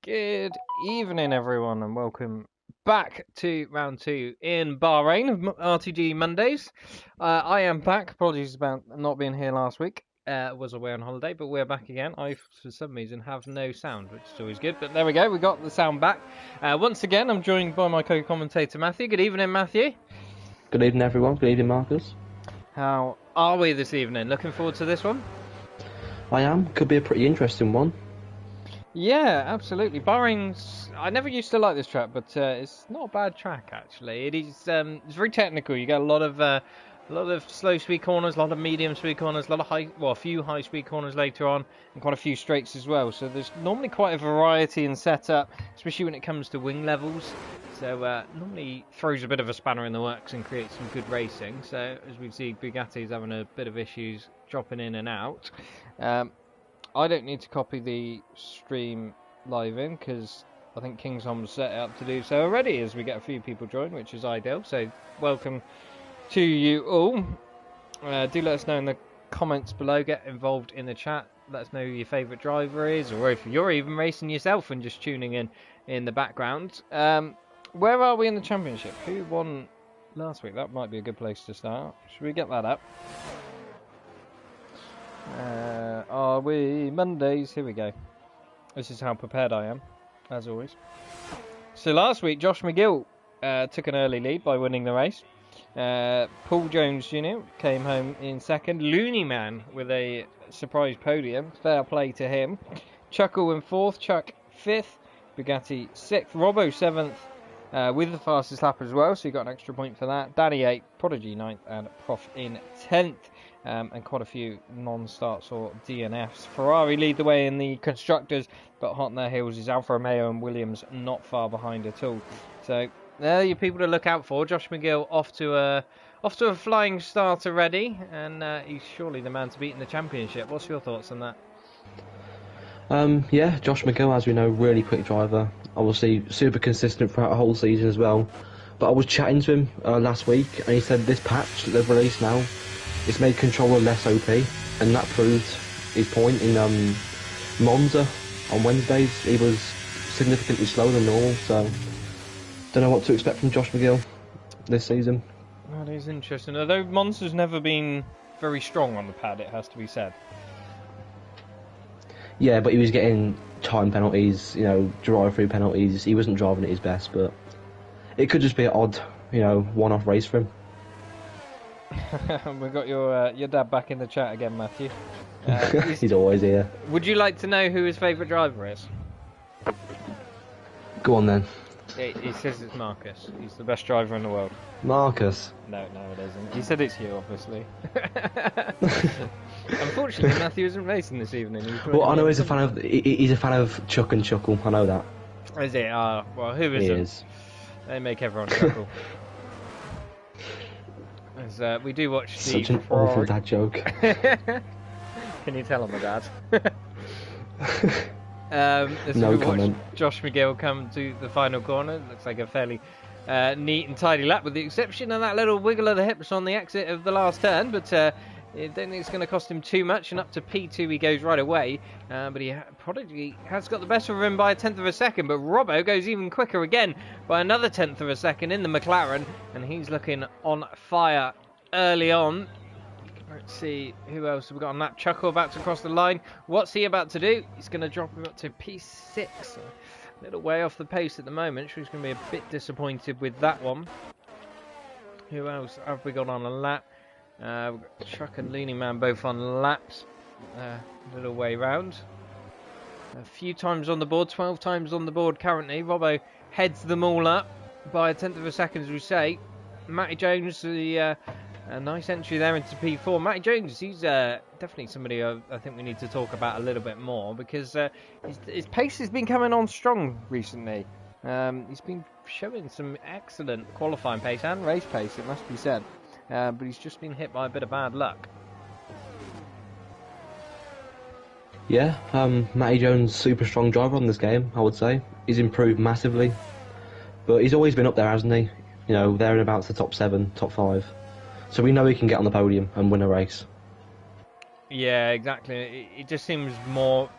Good evening, everyone, and welcome back to round two in Bahrain of RTG Mondays. I am back. Apologies about not being here last week. Was away on holiday, but we're back again. I, for some reason, have no sound, which is always good. But there we go. We got the sound back. Once again, I'm joined by my co-commentator Matthew. Good evening, Matthew. Good evening, everyone. Good evening, Marcus. How are we this evening? Looking forward to this one? I am. Could be a pretty interesting one. Yeah, absolutely. Bahrain's. I never used to like this track, but it's not a bad track actually. It is. It's very technical. You get a lot of slow speed corners, a lot of medium speed corners, a few high speed corners later on, and quite a few straights as well. So there's normally quite a variety in setup, especially when it comes to wing levels. So normally throws a bit of a spanner in the works and creates some good racing. So as we see, Bugatti's having a bit of issues dropping in and out. I don't need to copy the stream live in because I think Kingshom's set it up to do so already as we get a few people join, which is ideal. So welcome to you all. Do let us know in the comments below. Get involved in the chat. Let us know who your favourite driver is, or if you're even racing yourself and just tuning in the background. Where are we in the championship? Who won last week? That might be a good place to start. Should we get that up? Are we Mondays? Here we go. This is how prepared I am, as always. So last week, Josh McGill took an early lead by winning the race. Paul Jones Jr. came home in second. Looney Man with a surprise podium. Fair play to him. Chuckle in fourth. Chuck fifth. Bugatti sixth. Robbo seventh with the fastest lap as well, so you got an extra point for that. Danny 8th. Prodigy 9th. And Prof in 10th. And quite a few non-starts or DNFs. Ferrari lead the way in the constructors, but hot on their heels is Alfa Romeo and Williams not far behind at all. So there are your people to look out for. Josh McGill off to a flying start already, and he's surely the man to beat in the championship. What's your thoughts on that? Yeah, Josh McGill, as we know, really quick driver. Obviously, super consistent throughout the whole season as well. But I was chatting to him last week, and he said this patch that they've released now, it's made controller less OP, and that proved his point in Monza on Wednesdays. He was significantly slower than normal, so don't know what to expect from Josh McGill this season. That is interesting. Although Monza's never been very strong on the pad, it has to be said. Yeah, but he was getting time penalties, drive-through penalties. He wasn't driving at his best, but it could just be an odd, one-off race for him. We've got your dad back in the chat again, Matthew. He's always here. Would you like to know who his favourite driver is? Go on then. He says it's Marcus. He's the best driver in the world. Marcus? No, it isn't. He said it's you, obviously. Unfortunately, Matthew isn't racing this evening. Well, I know he's a fan of Chuck and Chuckle. I know that. Is it? Well, who isn't? He is. They make everyone chuckle. As, we do watch the Such an awful dad joke. Can you tell I'm a dad? No comment. Josh McGill come to the final corner. Looks like a fairly neat and tidy lap, with the exception of that little wiggle of the hips on the exit of the last turn. But I don't think it's going to cost him too much, and up to P2 he goes right away. But he Prodigy has got the best of him by a tenth of a second, but Robbo goes even quicker again by another tenth of a second in the McLaren, and he's looking on fire early on. Let's see who else have we got on that. Chuckle about to cross the line. What's he about to do? He's going to drop him up to P6. A little way off the pace at the moment, so he's going to be a bit disappointed with that one. Who else have we got on a lap? We've got Chuck and Looney Man both on laps. A little way round. A few times on the board, 12 times on the board currently. Robbo heads them all up by a tenth of a second, as we say. Matty Jones, a nice entry there into P4. Matty Jones, he's definitely somebody I think we need to talk about a little bit more, because his pace has been coming on strong recently. He's been showing some excellent qualifying pace and race pace, it must be said. But he's just been hit by a bit of bad luck. Yeah, Matty Jones, super strong driver on this game, I would say. He's improved massively. But he's always been up there, hasn't he? There and about the top 7, top 5. So we know he can get on the podium and win a race. Yeah, exactly. It just seems more...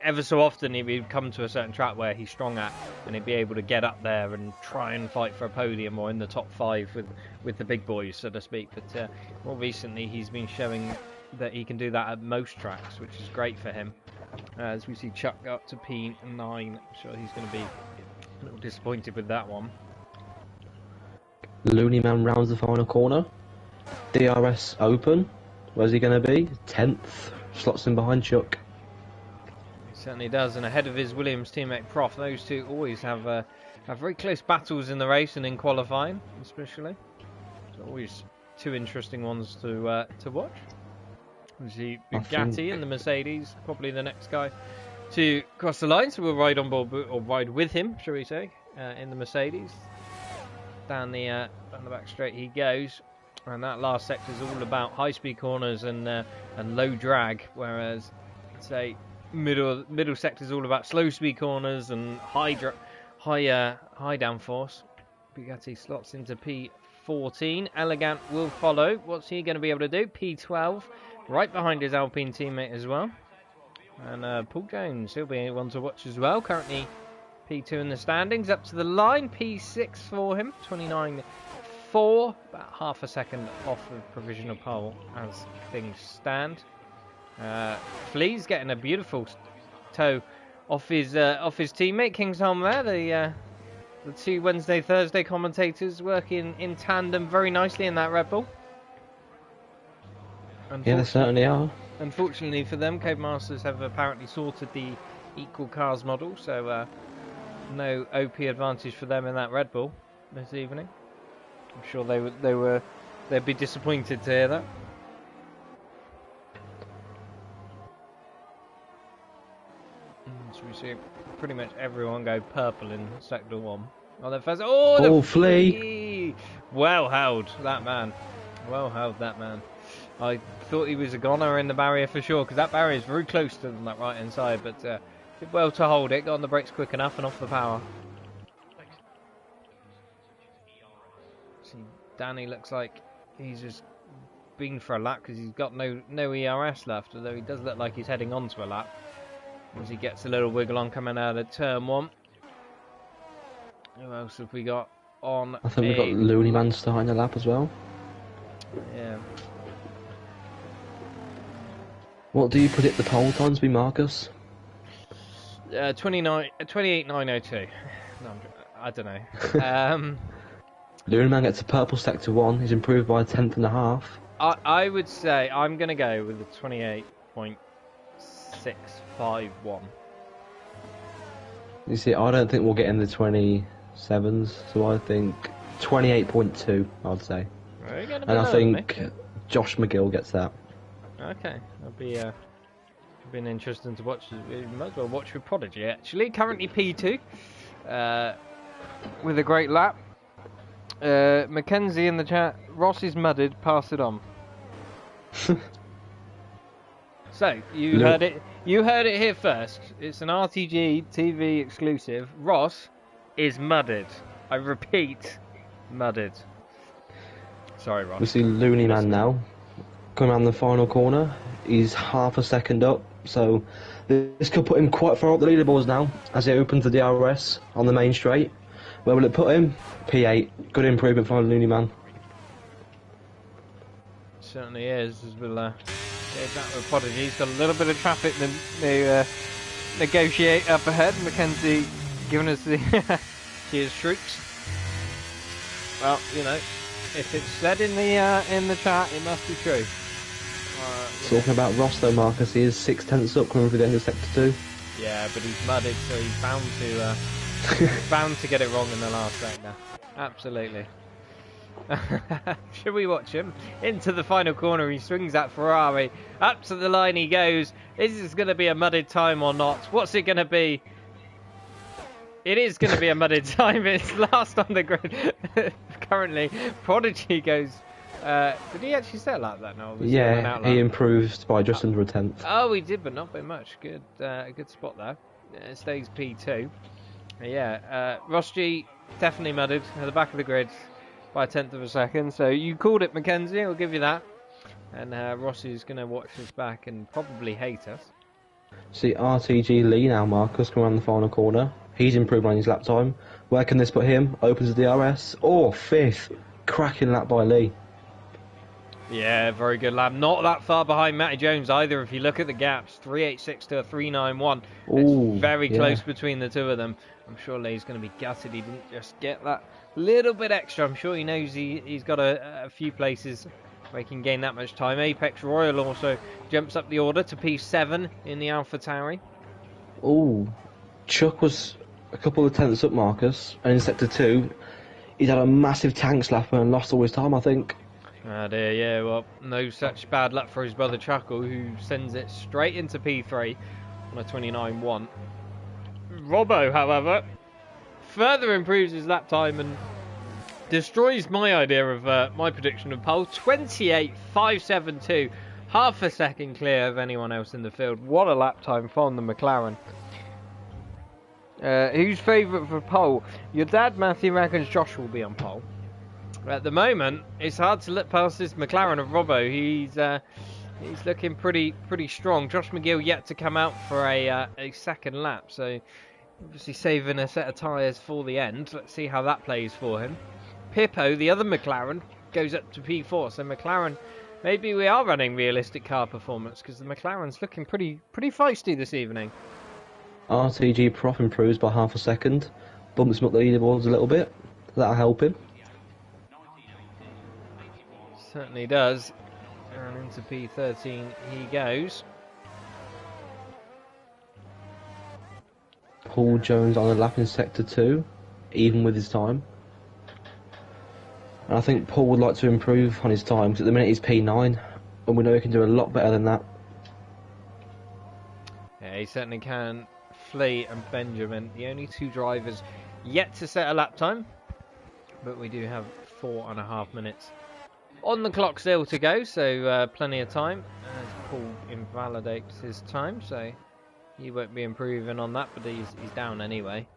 ever so often he would come to a certain track where he's strong at, and he'd be able to get up there and try and fight for a podium or in the top 5 with the big boys, so to speak. But more recently, he's been showing that he can do that at most tracks, which is great for him. As we see Chuck go up to P9, I'm sure he's going to be a little disappointed with that one. Looney Man rounds the final corner. DRS open. Where's he going to be? 10th. Slots in behind Chuck. He certainly does, and ahead of his Williams teammate Prof. Those two always have very close battles in the race and in qualifying, especially. So always two interesting ones to watch. The Bugatti and the Mercedes, probably the next guy to cross the line, so we'll ride on board, or ride with him, shall we say, in the Mercedes. Down the back straight he goes, and that last sector is all about high-speed corners and low drag, whereas, say, middle sector is all about slow-speed corners and high downforce. Bugatti slots into P14. Elegant will follow. What's he going to be able to do? P12. Right behind his Alpine teammate as well. And Paul Jones, he'll be one to watch as well. Currently P2 in the standings. Up to the line, P6 for him. 29.4. About half a second off of provisional pole as things stand. Flea's getting a beautiful toe off his teammate, Kingsholm there. The two Wednesday-Thursday commentators working in tandem very nicely in that Red Bull. Yeah, they certainly are. Unfortunately for them, Codemasters have apparently sorted the equal cars model, so no OP advantage for them in that Red Bull this evening. I'm sure they'd be disappointed to hear that. So we see pretty much everyone go purple in Sector 1. Oh, the first. Oh, Flea! Well held, that man. Well held, that man. I thought he was a goner in the barrier for sure, because that barrier is very close to them, that right hand side, but did well to hold it, got on the brakes quick enough and off the power. See, Danny looks like he's just been for a lap because he's got no ERS left, although he does look like he's heading on to a lap as he gets a little wiggle on coming out of turn 1. Who else have we got on? I think we've got Looney Man starting the lap as well. Yeah. What do you predict the pole times be, Marcus? 28.902. No, I don't know. Looney Man gets a purple sector 1. He's improved by 1/10 and a half. I would say I'm going to go with the 28.651. You see, I don't think we'll get in the 27s, so I think 28.2, I'd say. And I think Josh McGill gets that. Okay, that'll be been interesting to watch. We might as well watch with Prodigy actually. Currently P2 with a great lap. Mackenzie in the chat. Ross is mudded. Pass it on. So you heard it. You heard it here first. It's an RTG TV exclusive. Ross is mudded. I repeat, mudded. Sorry, Ross. We see Looney Man now coming around the final corner. He's half a second up, so this could put him quite far up the leaderboards now as he opens the DRS on the main straight. Where will it put him? P8. Good improvement from Looney Man. Certainly is. As we'll get that with Prodigy. He's got a little bit of traffic to negotiate up ahead. Mackenzie giving us the cheers shrieks. Well, you know, if it's said in the chat, it must be true. Talking about Ross though, Marcus, he is 6/10 up coming through the end of sector 2. Yeah, but he's mudded, so he's bound to get it wrong in the last sector. Absolutely. Should we watch him? Into the final corner, he swings that Ferrari. Up to the line he goes. Is this going to be a mudded time or not? What's it going to be? It is going to be a mudded time. It's last on the grid. Currently, Prodigy goes... did he actually set like that now? Yeah, he improved by just under 1/10. Oh, he did, but not by much. Good spot there. It stays P2. Yeah, Ross G definitely mudded at the back of the grid by 1/10 of a second. So you called it, Mackenzie. I'll give you that. And Ross is going to watch us back and probably hate us. See RTG Lee now, Marcus, coming around the final corner. He's improved on his lap time. Where can this put him? Opens the DRS. Oh, fifth. Cracking lap by Lee. Yeah, very good lap. Not that far behind Matty Jones either. If you look at the gaps, 386 to a 391. It's very close between the two of them. I'm sure Lee's going to be gutted he didn't just get that little bit extra. I'm sure he knows he's got a few places where he can gain that much time. Apex Royal also jumps up the order to P7 in the AlphaTauri. Oh, Chuck was a couple of tenths up, Marcus, and in Sector 2, he's had a massive tank slapper and lost all his time, I think. Oh dear, yeah, well, no such bad luck for his brother Chuckle, who sends it straight into P3 on a 29.1. Robbo, however, further improves his lap time and destroys my idea of my prediction of pole. 28.572, half a second clear of anyone else in the field. What a lap time from the McLaren. Who's favourite for pole? Your dad, Matthew, reckons Josh will be on pole. At the moment, it's hard to look past this McLaren of Robbo. He's looking pretty strong. Josh McGill yet to come out for a second lap, so obviously saving a set of tyres for the end. Let's see how that plays for him. Pippo, the other McLaren, goes up to P4. So McLaren, maybe we are running realistic car performance because the McLaren's looking pretty feisty this evening. RTG Prof improves by half a second, bumps him up the leaderboards a little bit. That'll help him. Certainly does. And into P13 he goes. Paul Jones on a lap in Sector 2, even with his time. And I think Paul would like to improve on his time, because at the minute he's P9, and we know he can do a lot better than that. Yeah, he certainly can. Flea and Benjamin, the only two drivers yet to set a lap time. But we do have 4.5 minutes on the clock still to go, so plenty of time. As Paul invalidates his time, so he won't be improving on that, but he's down anyway.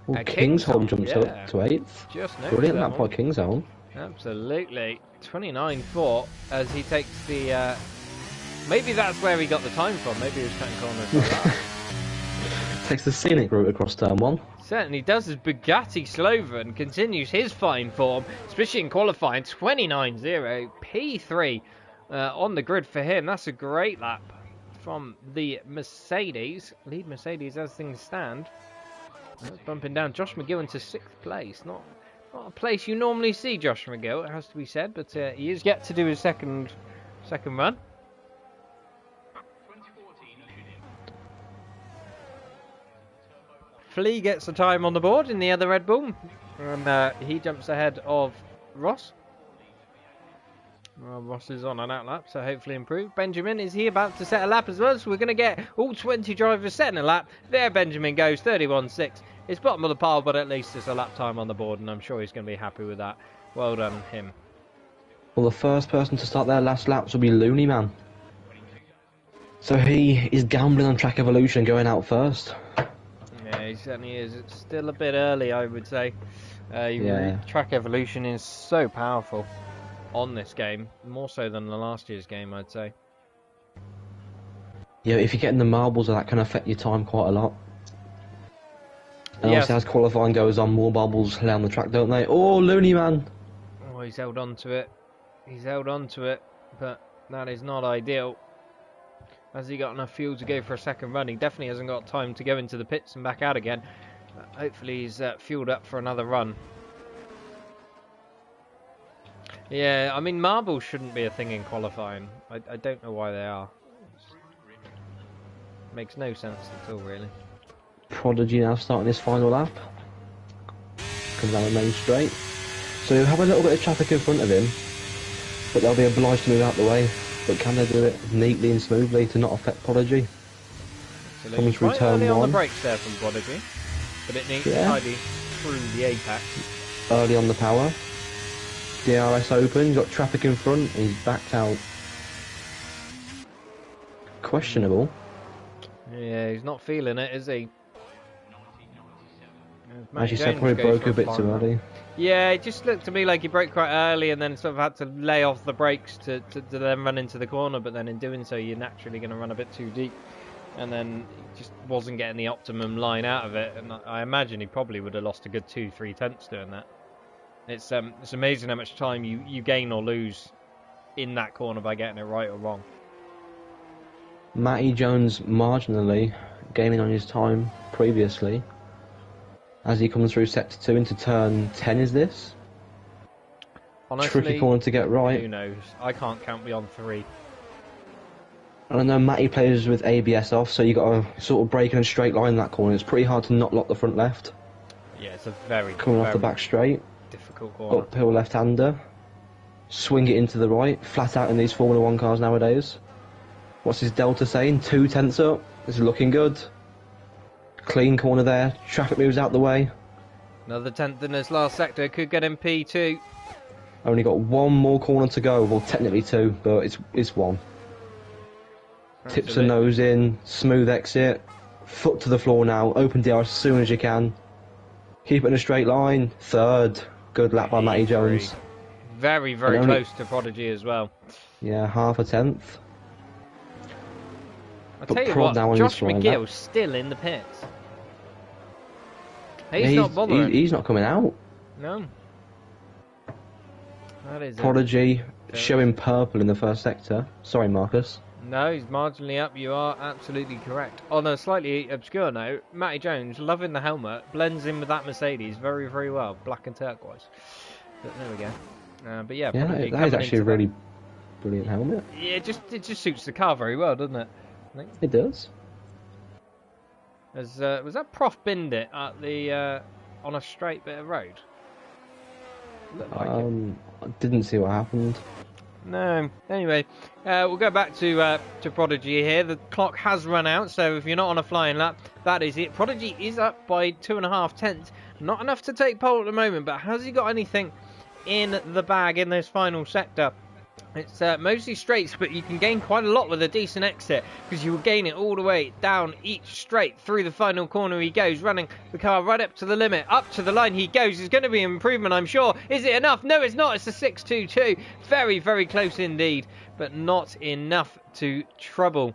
Well, Kingsholm jumps up to 8th. Just brilliant lap by Kingsholm. Absolutely. 29.4 as he takes the... maybe that's where he got the time from. Maybe he was cutting corners like that. Takes the scenic route across turn 1. Certainly does, as Bugatti Sloven continues his fine form, especially in qualifying. 29.0, P3 on the grid for him. That's a great lap from the Mercedes. Lead Mercedes as things stand. That's bumping down Josh McGill into 6th place. Not a place you normally see Josh McGill, it has to be said, but he is yet to do his second run. Flea gets the time on the board in the other Red Bull, and he jumps ahead of Ross. Well, Ross is on an out lap, so hopefully improve. Benjamin, is he about to set a lap as well? So we're going to get all 20 drivers setting a lap. There Benjamin goes, 31.6. It's bottom of the pile, but at least it's a lap time on the board, and I'm sure he's going to be happy with that. Well done, him. Well, the first person to start their last laps will be Looney Man. So he is gambling on Track Evolution going out first. Yeah, he certainly is. It's still a bit early, I would say. Track Evolution is so powerful on this game, more so than the last year's game, I'd say. Yeah, if you're getting the marbles, that can affect your time quite a lot. And yes. obviously, as qualifying goes on, more marbles lay on the track, don't they? Oh, Looney Man! Oh, he's held on to it. He's held on to it, but that is not ideal. Has he got enough fuel to go for a second run? He definitely hasn't got time to go into the pits and back out again. But hopefully he's fueled up for another run. Yeah, I mean, marbles shouldn't be a thing in qualifying. I don't know why they are. Makes no sense at all, really. Prodigy now starting his final lap. Comes down the main straight. So he'll have a little bit of traffic in front of him, but they'll be obliged to move out the way. But can they do it neatly and smoothly to not affect Prodigy? Coming through quite turn early 1. On the brakes there from Prodigy, but it needs tidy through the apex. Early on the power. DRS open, he's got traffic in front, and he's backed out. Questionable. Yeah, he's not feeling it, is he? As you said, probably broke a bit too early. Yeah, it just looked to me like he broke quite early and then sort of had to lay off the brakes to then run into the corner, but then in doing so you're naturally going to run a bit too deep and then he just wasn't getting the optimum line out of it. And I imagine he probably would have lost a good 2-3 tenths doing that. It's amazing how much time you gain or lose in that corner by getting it right or wrong. Matty Jones marginally gaining on his time previously as he comes through sector 2 into turn 10. Is this? Honestly, tricky corner to get right. Who knows? I can't count beyond 3. And I know Matty plays with ABS off, so you got to sort of break in a straight line in that corner. It's pretty hard to not lock the front left. Yeah, it's a very coming off the back straight. Difficult corner. Uphill left-hander. Swing it into the right. Flat out in these Formula 1 cars nowadays. What's his delta saying? 2 tenths up. This is looking good. Clean corner there. Traffic moves out the way. Another tenth in this last sector. Could get him P2. Only got one more corner to go. Well, technically 2, but it's 1. Tips the nose in. Smooth exit. Foot to the floor now. Open DR as soon as you can. Keep it in a straight line. 3rd. Good lap by Matty Jones. Very, very close to Prodigy as well. Yeah, half a tenth. I'll tell you what, Josh McGill's still in the pits. He's not bothering. He's not coming out. No. That is Prodigy showing purple in the first sector. Sorry, Marcus. No, he's marginally up. You are absolutely correct. On a slightly obscure note, Matty Jones, loving the helmet, blends in with that Mercedes very, very well. Black and turquoise. But there we go. But yeah, that is actually a really brilliant helmet. Yeah, it just suits the car very well, doesn't it? I think. It does. Was that Prof binned it at the on a straight bit of road? Like I didn't see what happened. No. Anyway, we'll go back to Prodigy here. The clock has run out, so if you're not on a flying lap, that is it. Prodigy is up by 2.5 tenths. Not enough to take pole at the moment, but has he got anything in the bag in this final sector? It's mostly straights, but you can gain quite a lot with a decent exit, because you will gain it all the way down each straight through the final corner. He goes, running the car right up to the limit, up to the line he goes. It's going to be an improvement, I'm sure. Is it enough? No, it's not. It's a 6.22. Very, very close indeed, but not enough to trouble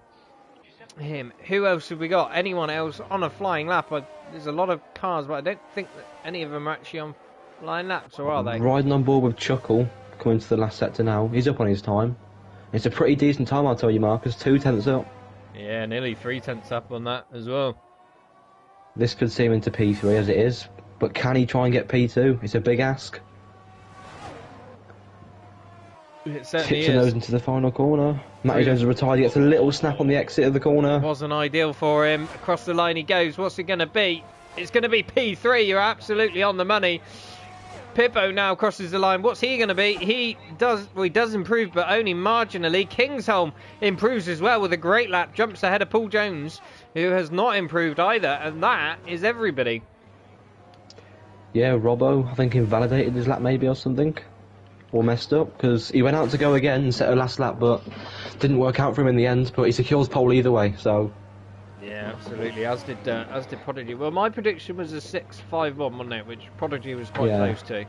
him. Who else have we got? Anyone else on a flying lap? There's a lot of cars, but I don't think that any of them are actually on flying laps, or are they? Riding on board with Chuckle. Coming to the last sector now. He's up on his time. It's a pretty decent time, I'll tell you, Marcus. 2 tenths up. Yeah, nearly 3 tenths up on that as well. This could see him into P3 as it is, but can he try and get P2? It's a big ask. It certainly Tips the nose into the final corner. Matty Jones is retired. He gets a little snap on the exit of the corner. Wasn't ideal for him. Across the line he goes. What's it going to be? It's going to be P3. You're absolutely on the money. Pippo now crosses the line. What's he going to be? He does improve, but only marginally. Kingsholm improves as well with a great lap. Jumps ahead of Paul Jones, who has not improved either. And that is everybody. Yeah, Robbo, I think invalidated his lap maybe or something. Or messed up, because he went out to go again and set a last lap, but didn't work out for him in the end. But he secures pole either way, so... Yeah, absolutely. As did Prodigy. Well, my prediction was a 6.51, wasn't it? Which Prodigy was quite close to.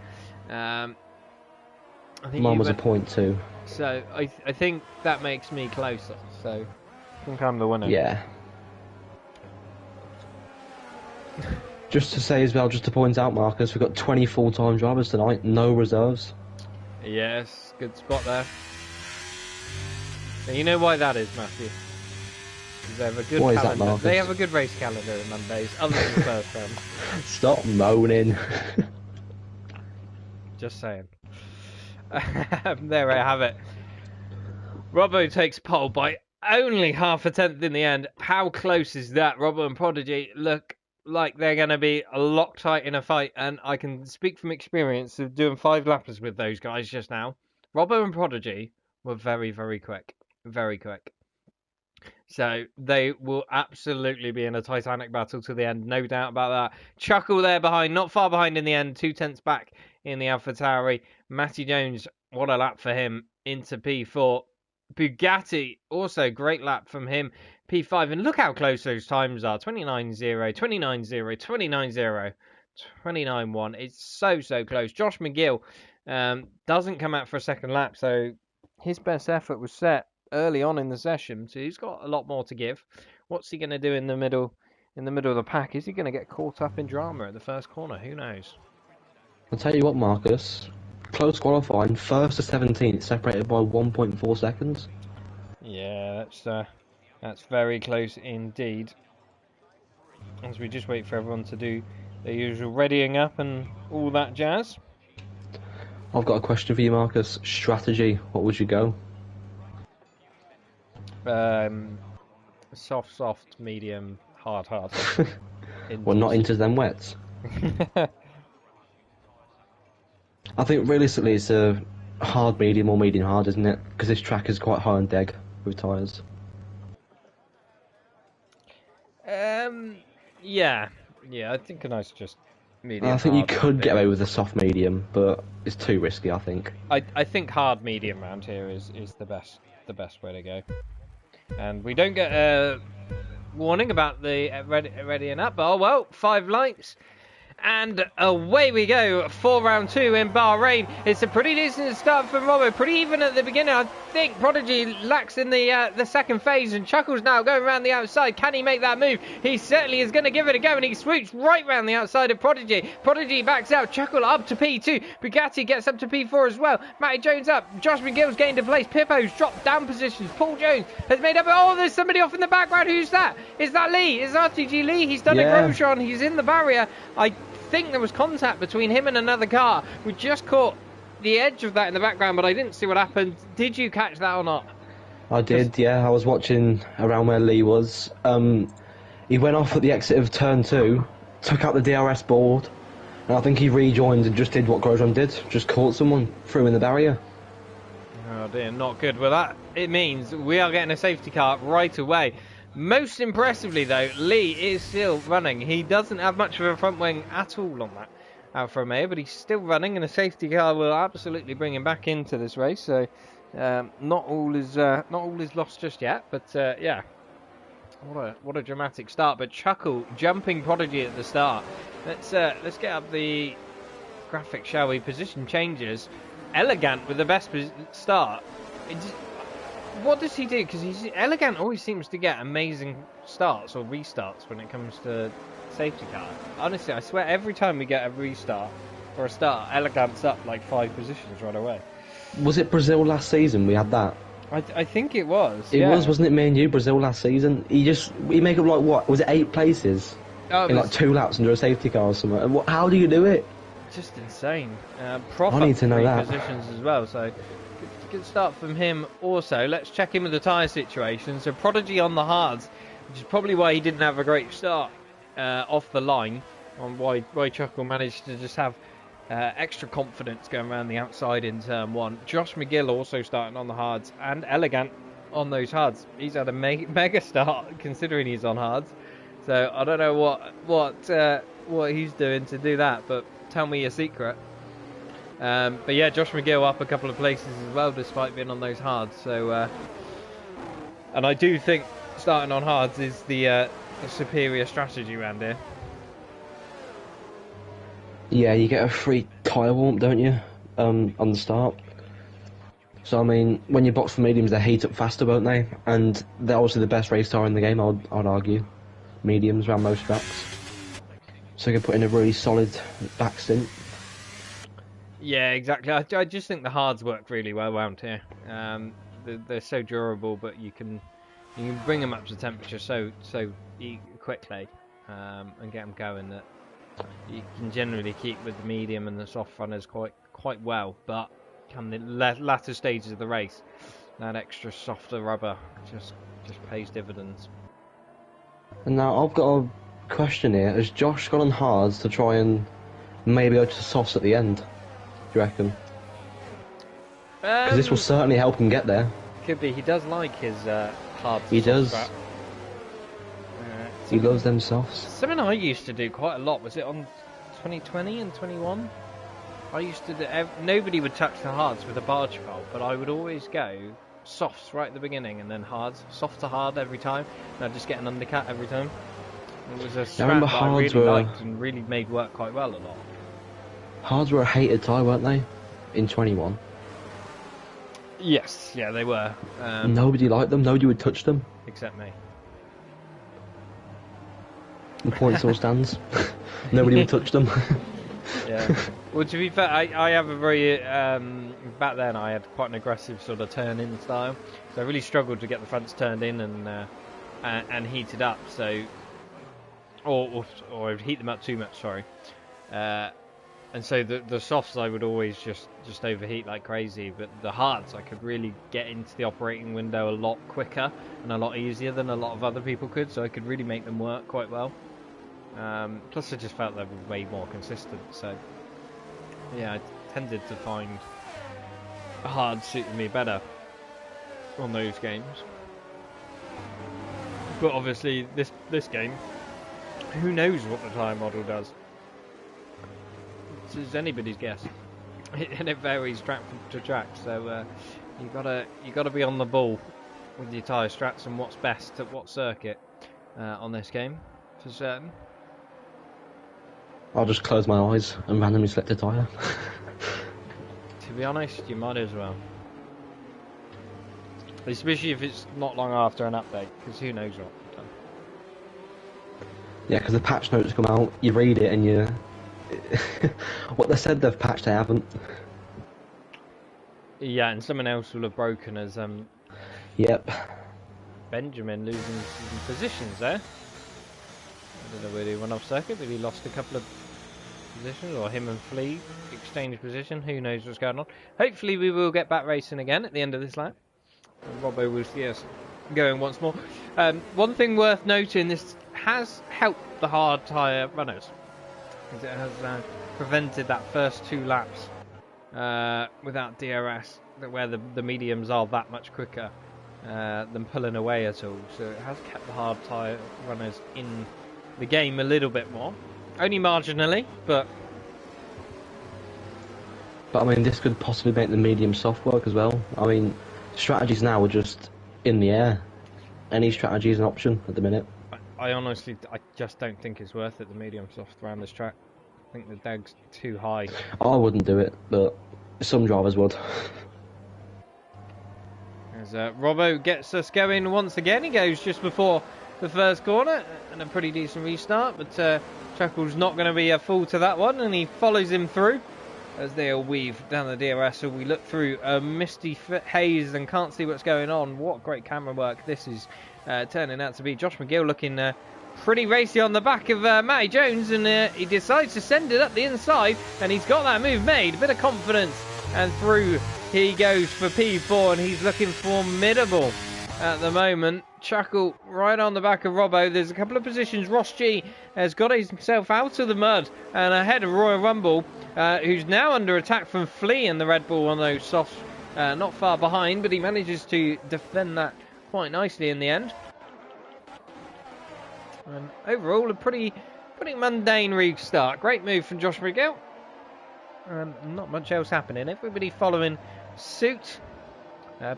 I think mine was a 0.2. So I think that makes me closer. So I think I'm the winner. Yeah. Just to say as well, just to point out, Marcus, we've got 20 full-time drivers tonight, no reserves. Yes, good spot there. Now, you know why that is, Matthew? They have a good calendar. They have a good race calendar on Mondays, other than the first round. Stop moaning. Just saying. There I have it. Robbo takes pole by only half a tenth in the end. How close is that? Robbo and Prodigy look like they're going to be locked tight in a fight, and I can speak from experience of doing 5 lappers with those guys just now. Robbo and Prodigy were very, very quick. Very quick. So they will absolutely be in a titanic battle to the end, no doubt about that. Chuckle there behind, not far behind in the end, 2 tenths back in the AlphaTauri. Matty Jones, what a lap for him, into P4. Bugatti, also great lap from him, P5. And look how close those times are, 29.0, 29.0, 29.0, 29.1. It's so, so close. Josh McGill doesn't come out for a second lap, so his best effort was set early on in the session, so he's got a lot more to give. What's he going to do in the middle of the pack? Is he going to get caught up in drama at the first corner? Who knows? I'll tell you what, Marcus. Close qualifying, first to 17th, separated by 1.4 seconds. Yeah, that's very close indeed. As we just wait for everyone to do their usual readying up and all that jazz. I've got a question for you, Marcus. Strategy, what would you go? Soft, medium, hard. Well, not into them wets. I think realistically it's a hard medium or medium hard, isn't it? Because this track is quite high on deg with tyres. Yeah, I think a nice just medium. I think you could get away with a soft medium, but it's too risky, I think. I think hard medium round here is the best way to go. And we don't get a warning about the readying up. Oh well, 5 lights. And away we go for round 2 in Bahrain. It's a pretty decent start from Robbo, pretty even at the beginning. I think Prodigy lacks in the second phase, and Chuckle's now going around the outside. Can he make that move? He certainly is going to give it a go, and he swoops right round the outside of Prodigy. Prodigy backs out, Chuckle up to P2. Bugatti gets up to P4 as well. Matty Jones up, Josh McGill's gained a place. Pippo's dropped down positions. Paul Jones has made up. Oh, there's somebody off in the background. Who's that? Is that Lee? Is RTG Lee? He's done a Grosjean. He's in the barrier. I think there was contact between him and another car. We just caught the edge of that in the background, but I didn't see what happened. Did you catch that or not? I did, yeah. I was watching around where Lee was. He went off at the exit of turn 2, took out the DRS board, and I think he rejoined and just did what Grosjean did, just caught someone, threw in the barrier. Oh dear, not good. Well, that it means we are getting a safety car right away. Most impressively, though, Lee is still running. He doesn't have much of a front wing at all on that Alfa Romeo, but he's still running, and a safety car will absolutely bring him back into this race. So, not all is lost just yet. But yeah, what a dramatic start. But Chuckle jumping Prodigy at the start. Let's get up the graphic, shall we? Position changes. Elegant with the best start. What does he do? Because Elegant always seems to get amazing starts or restarts when it comes to safety car. Honestly, I swear every time we get a restart or a start, Elegant's up like 5 positions right away. Was it Brazil last season we had that? I think it was. It was, wasn't it, me and you, Brazil last season? He made up like what? Was it 8 places? In like 2 laps under a safety car or something? How do you do it? Just insane. Prof I need to know that. Positions as well, so good start from him also. Let's check in with the tyre situation. So Prodigy on the hards, which is probably why he didn't have a great start off the line, on why Chuckle managed to just have extra confidence going around the outside in turn 1. Josh McGill also starting on the hards, and Elegant on those hards. He's had a mega start considering he's on hards. So I don't know what he's doing to do that, but tell me your secret. But yeah, Josh McGill up a couple of places as well, despite being on those hards. So, and I do think starting on hards is the superior strategy around here. Yeah, you get a free tyre warm, don't you, on the start? So, I mean, when you box for mediums, they heat up faster, won't they? And they're obviously the best race tyre in the game, I'd argue. Mediums around most tracks. So you can put in a really solid back stint. Yeah, exactly. I just think the hards work really well around here. They're so durable, but you can bring them up to temperature so quickly and get them going that you can generally keep with the medium and the soft runners quite well. But come the latter stages of the race, that extra softer rubber just pays dividends. And now I've got a question here. Has Josh gone on hards to try and maybe go to softs at the end? Do you reckon? Because this will certainly help him get there. Could be. He does like his hard. He does. He loves them softs. Something I used to do quite a lot. Was it on 2020 and 21? I used to do. Nobody would touch the hards with a barge pole, but I would always go softs right at the beginning and then hards, soft to hard every time. And I'd just get an undercut every time. It was a strat that I really liked and really made work quite well a lot. Hards were a hated tyre, weren't they? In 21. Yes, yeah, they were. Nobody liked them. Nobody would touch them. Except me. The point still stands. Nobody will touch them. Yeah. Well, to be fair, I have a very back then I had quite an aggressive sort of turn-in style, so I really struggled to get the fronts turned in and heated up. So, or I would heat them up too much. Sorry. And so the softs I would always just overheat like crazy, but the hards I could really get into the operating window a lot quicker and a lot easier than a lot of other people could, so I could really make them work quite well. Plus I just felt they were way more consistent, so yeah, I tended to find hard suited me better on those games. But obviously this game, who knows what the tire model does? This is anybody's guess, and it varies track to track. So you gotta be on the ball with your tyre strats and what's best at what circuit on this game for certain. I'll just close my eyes and randomly select a tyre. To be honest, you might as well, especially if it's not long after an update, because who knows what they've done. Yeah, because the patch notes come out, you read it and you. What they said they've patched, they haven't. Yeah, and someone else will have broken as Yep. Benjamin losing some positions there. I don't know whether he went off circuit, but he lost a couple of positions, or him and Flea exchanged position. Who knows what's going on? Hopefully we will get back racing again at the end of this lap. And Robbo will see us going once more. One thing worth noting, this has helped the hard tyre runners. It has prevented that first 2 laps without DRS, where the mediums are that much quicker than pulling away at all. So it has kept the hard tyre runners in the game a little bit more. Only marginally, but I mean, this could possibly make the medium soft work as well. I mean, strategies now are just in the air. Any strategy is an option at the minute. I honestly, I just don't think it's worth it, the medium soft around this track. I think the dag's too high. I wouldn't do it, but some drivers would. As Robbo gets us going once again, he goes just before the first corner, and a pretty decent restart, but Chuckle's not going to be a fool to that one, and he follows him through as they'll weave down the DRS. So we look through a misty haze and can't see what's going on. What great camera work this is turning out to be. Josh McGill looking pretty racy on the back of Matty Jones, and he decides to send it up the inside, and he's got that move made. A bit of confidence, and through he goes for P4, and he's looking formidable at the moment. Chuckle right on the back of Robbo. There's a couple of positions. Ross G has got himself out of the mud and ahead of Royal Rumble, who's now under attack from Flea and the Red Bull on those softs, not far behind, but he manages to defend that quite nicely in the end. And overall, a pretty mundane restart. Great move from Josh McGill. Not much else happening. Everybody following suit.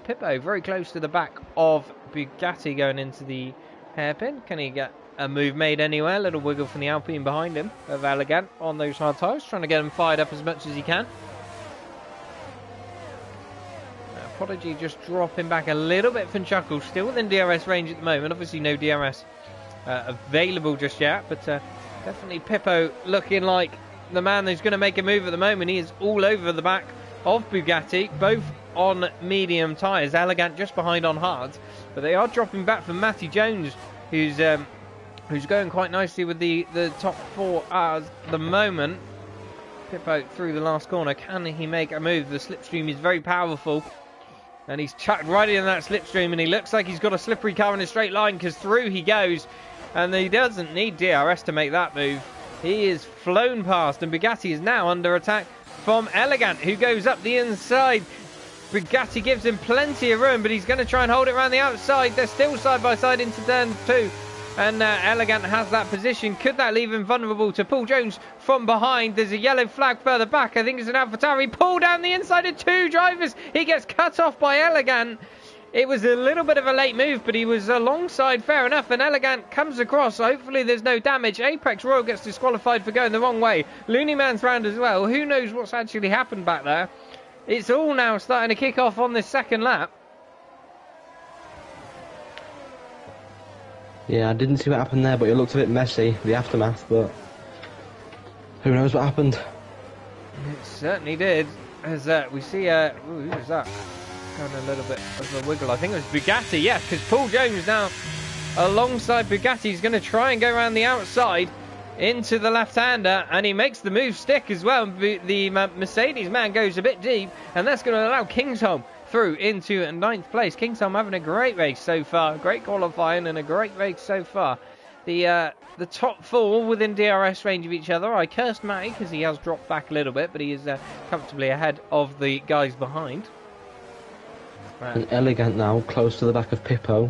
Pippo very close to the back of Bugatti going into the hairpin. Can he get a move made anywhere? A little wiggle from the Alpine behind him of Elegant on those hard tyres, trying to get him fired up as much as he can. Prodigy just dropping back a little bit from Chuckle, still within DRS range at the moment. Obviously no DRS available just yet, but definitely Pippo looking like the man who's going to make a move at the moment. He is all over the back of Bugatti, both on medium tyres. Elegant just behind on hards, but they are dropping back from Matty Jones, who's going quite nicely with the top 4 at the moment. Pippo through the last corner. Can he make a move? The slipstream is very powerful, and he's chucked right in that slipstream, and he looks like he's got a slippery car in a straight line, because through he goes, and he doesn't need DRS to make that move. He is flown past, and Bugatti is now under attack from Elegant, who goes up the inside. Bugatti gives him plenty of room, but he's going to try and hold it around the outside. They're still side by side into turn 2, and Elegant has that position. Could that leave him vulnerable to Paul Jones from behind? There's a yellow flag further back. I think it's an AlphaTauri. Pull down the inside of 2 drivers. He gets cut off by Elegant. It was a little bit of a late move, but he was alongside fair enough, and Elegant comes across. So hopefully there's no damage. Apex Royal gets disqualified for going the wrong way. Looney Man's round as well. Who knows what's actually happened back there? It's all now starting to kick off on this second lap. Yeah, I didn't see what happened there, but it looked a bit messy, the aftermath, but who knows what happened. It certainly did. As we see, ooh, who was that? Going a little bit of a wiggle. I think it was Bugatti, yeah, because Paul Jones now alongside Bugatti is going to try and go around the outside into the left-hander, and he makes the move stick as well. The Mercedes man goes a bit deep, and that's going to allow Kingsholm through into 9th place. Kingsholm having a great race so far, great qualifying and a great race so far. The top 4 within DRS range of each other. I cursed Matty because he has dropped back a little bit, but he is comfortably ahead of the guys behind. And Elegant now, close to the back of Pippo,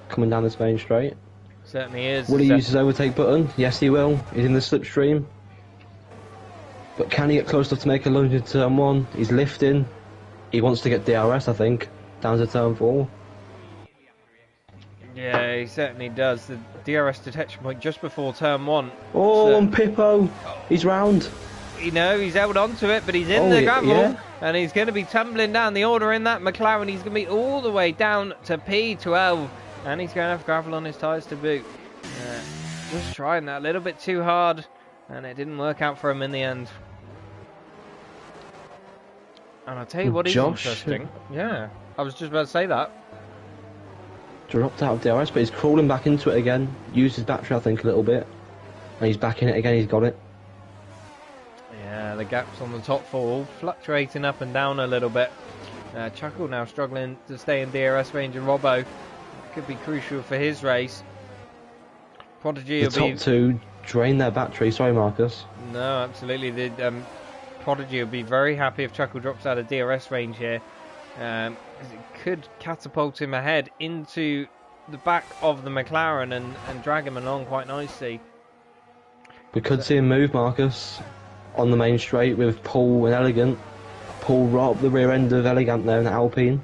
coming down this main straight. Certainly is. Will he use his overtake button? Yes, he will. He's in the slipstream. But can he get close enough to make a lunge into turn 1? He's lifting. He wants to get DRS, I think, down to turn 4. Yeah, he certainly does. The DRS detection point just before turn 1. Oh, so, and Pippo! He's round. You know, he's held on to it, but he's in the gravel, yeah. And he's going to be tumbling down the order in that McLaren. He's going to be all the way down to P12, and he's going to have gravel on his tyres to boot. Just trying that a little bit too hard, and it didn't work out for him in the end. And I'll tell you what is interesting. Yeah, I was just about to say that. Dropped out of DRS, but he's crawling back into it again. Used his battery, I think, a little bit. And he's back in it again, he's got it. Yeah, the gaps on the top 4 all fluctuating up and down a little bit. Chuckle now struggling to stay in DRS range, and Robbo could be crucial for his race. Prodigy The top 2 drain their battery. Sorry, Marcus. No, absolutely. The Prodigy will be very happy if Chuckle drops out of DRS range here. Because it could catapult him ahead into the back of the McLaren and drag him along quite nicely. We could see him move, Marcus, on the main straight with Paul and Elegant. Paul right up the rear end of Elegant there in the Alpine.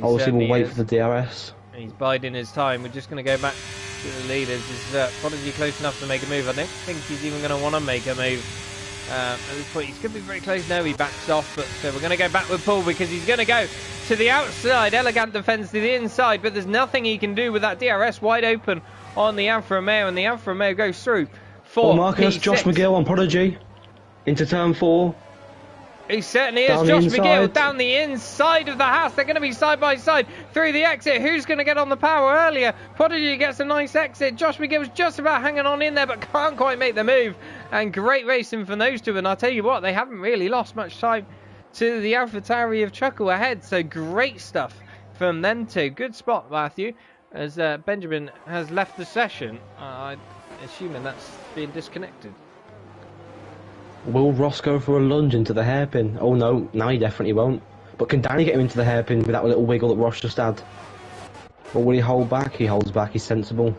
Obviously we'll wait for the DRS. He's biding his time. We're just going to go back to the leaders. Is Prodigy close enough to make a move? I don't think he's even going to want to make a move. At this point, he's going to be very close now. He backs off, but we're going to go back with Paul because he's going to go to the outside. Elegant defends to the inside, but there's nothing he can do with that DRS wide open on the Alfa Romeo, and the Alfa Romeo goes through for Marcus, P6. Josh McGill on Prodigy into turn 4. He certainly is. Down Josh the McGill inside. down the inside of the house. They're going to be side by side through the exit. Who's going to get on the power earlier? Prodigy gets a nice exit. Josh McGill's just about hanging on in there, but can't quite make the move. And great racing from those two. And I'll tell you what, they haven't really lost much time to the AlphaTauri of Chuckle ahead. So great stuff from them two. Good spot, Matthew, as Benjamin has left the session. I'm assuming that's being disconnected. Will Ross go for a lunge into the hairpin? Oh no, now he definitely won't. But can Danny get him into the hairpin with that little wiggle that Ross just had? Or will he hold back? He holds back, he's sensible.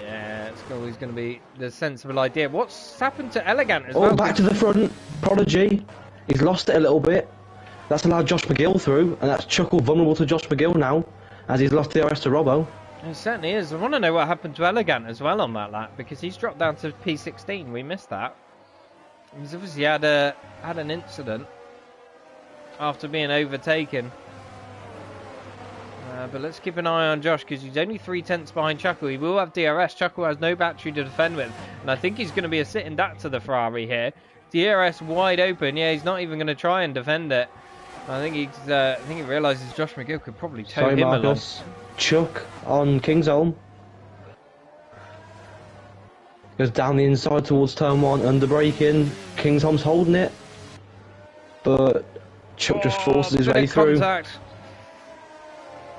Yeah, it's always going to be the sensible idea. What's happened to Elegant as well? Oh, back to the front. Prodigy. He's lost it a little bit. That's allowed Josh McGill through, and that's Chuckle vulnerable to Josh McGill now, as he's lost the DRS to Robbo. It certainly is. I want to know what happened to Elegant as well on that lap, because he's dropped down to P16. We missed that. He's obviously had an incident after being overtaken. But let's keep an eye on Josh, because he's only 3/10 behind Chuckle. He will have DRS. Chuckle has no battery to defend with, and I think he's going to be a sitting duck to the Ferrari here. DRS wide open. Yeah, he's not even going to try and defend it. I think he realises Josh McGill could probably tow him along. Chuck on Kingsholm. Goes down the inside towards turn 1, under braking. Kingsholm's holding it, but Chuck just forces his way through. Contact.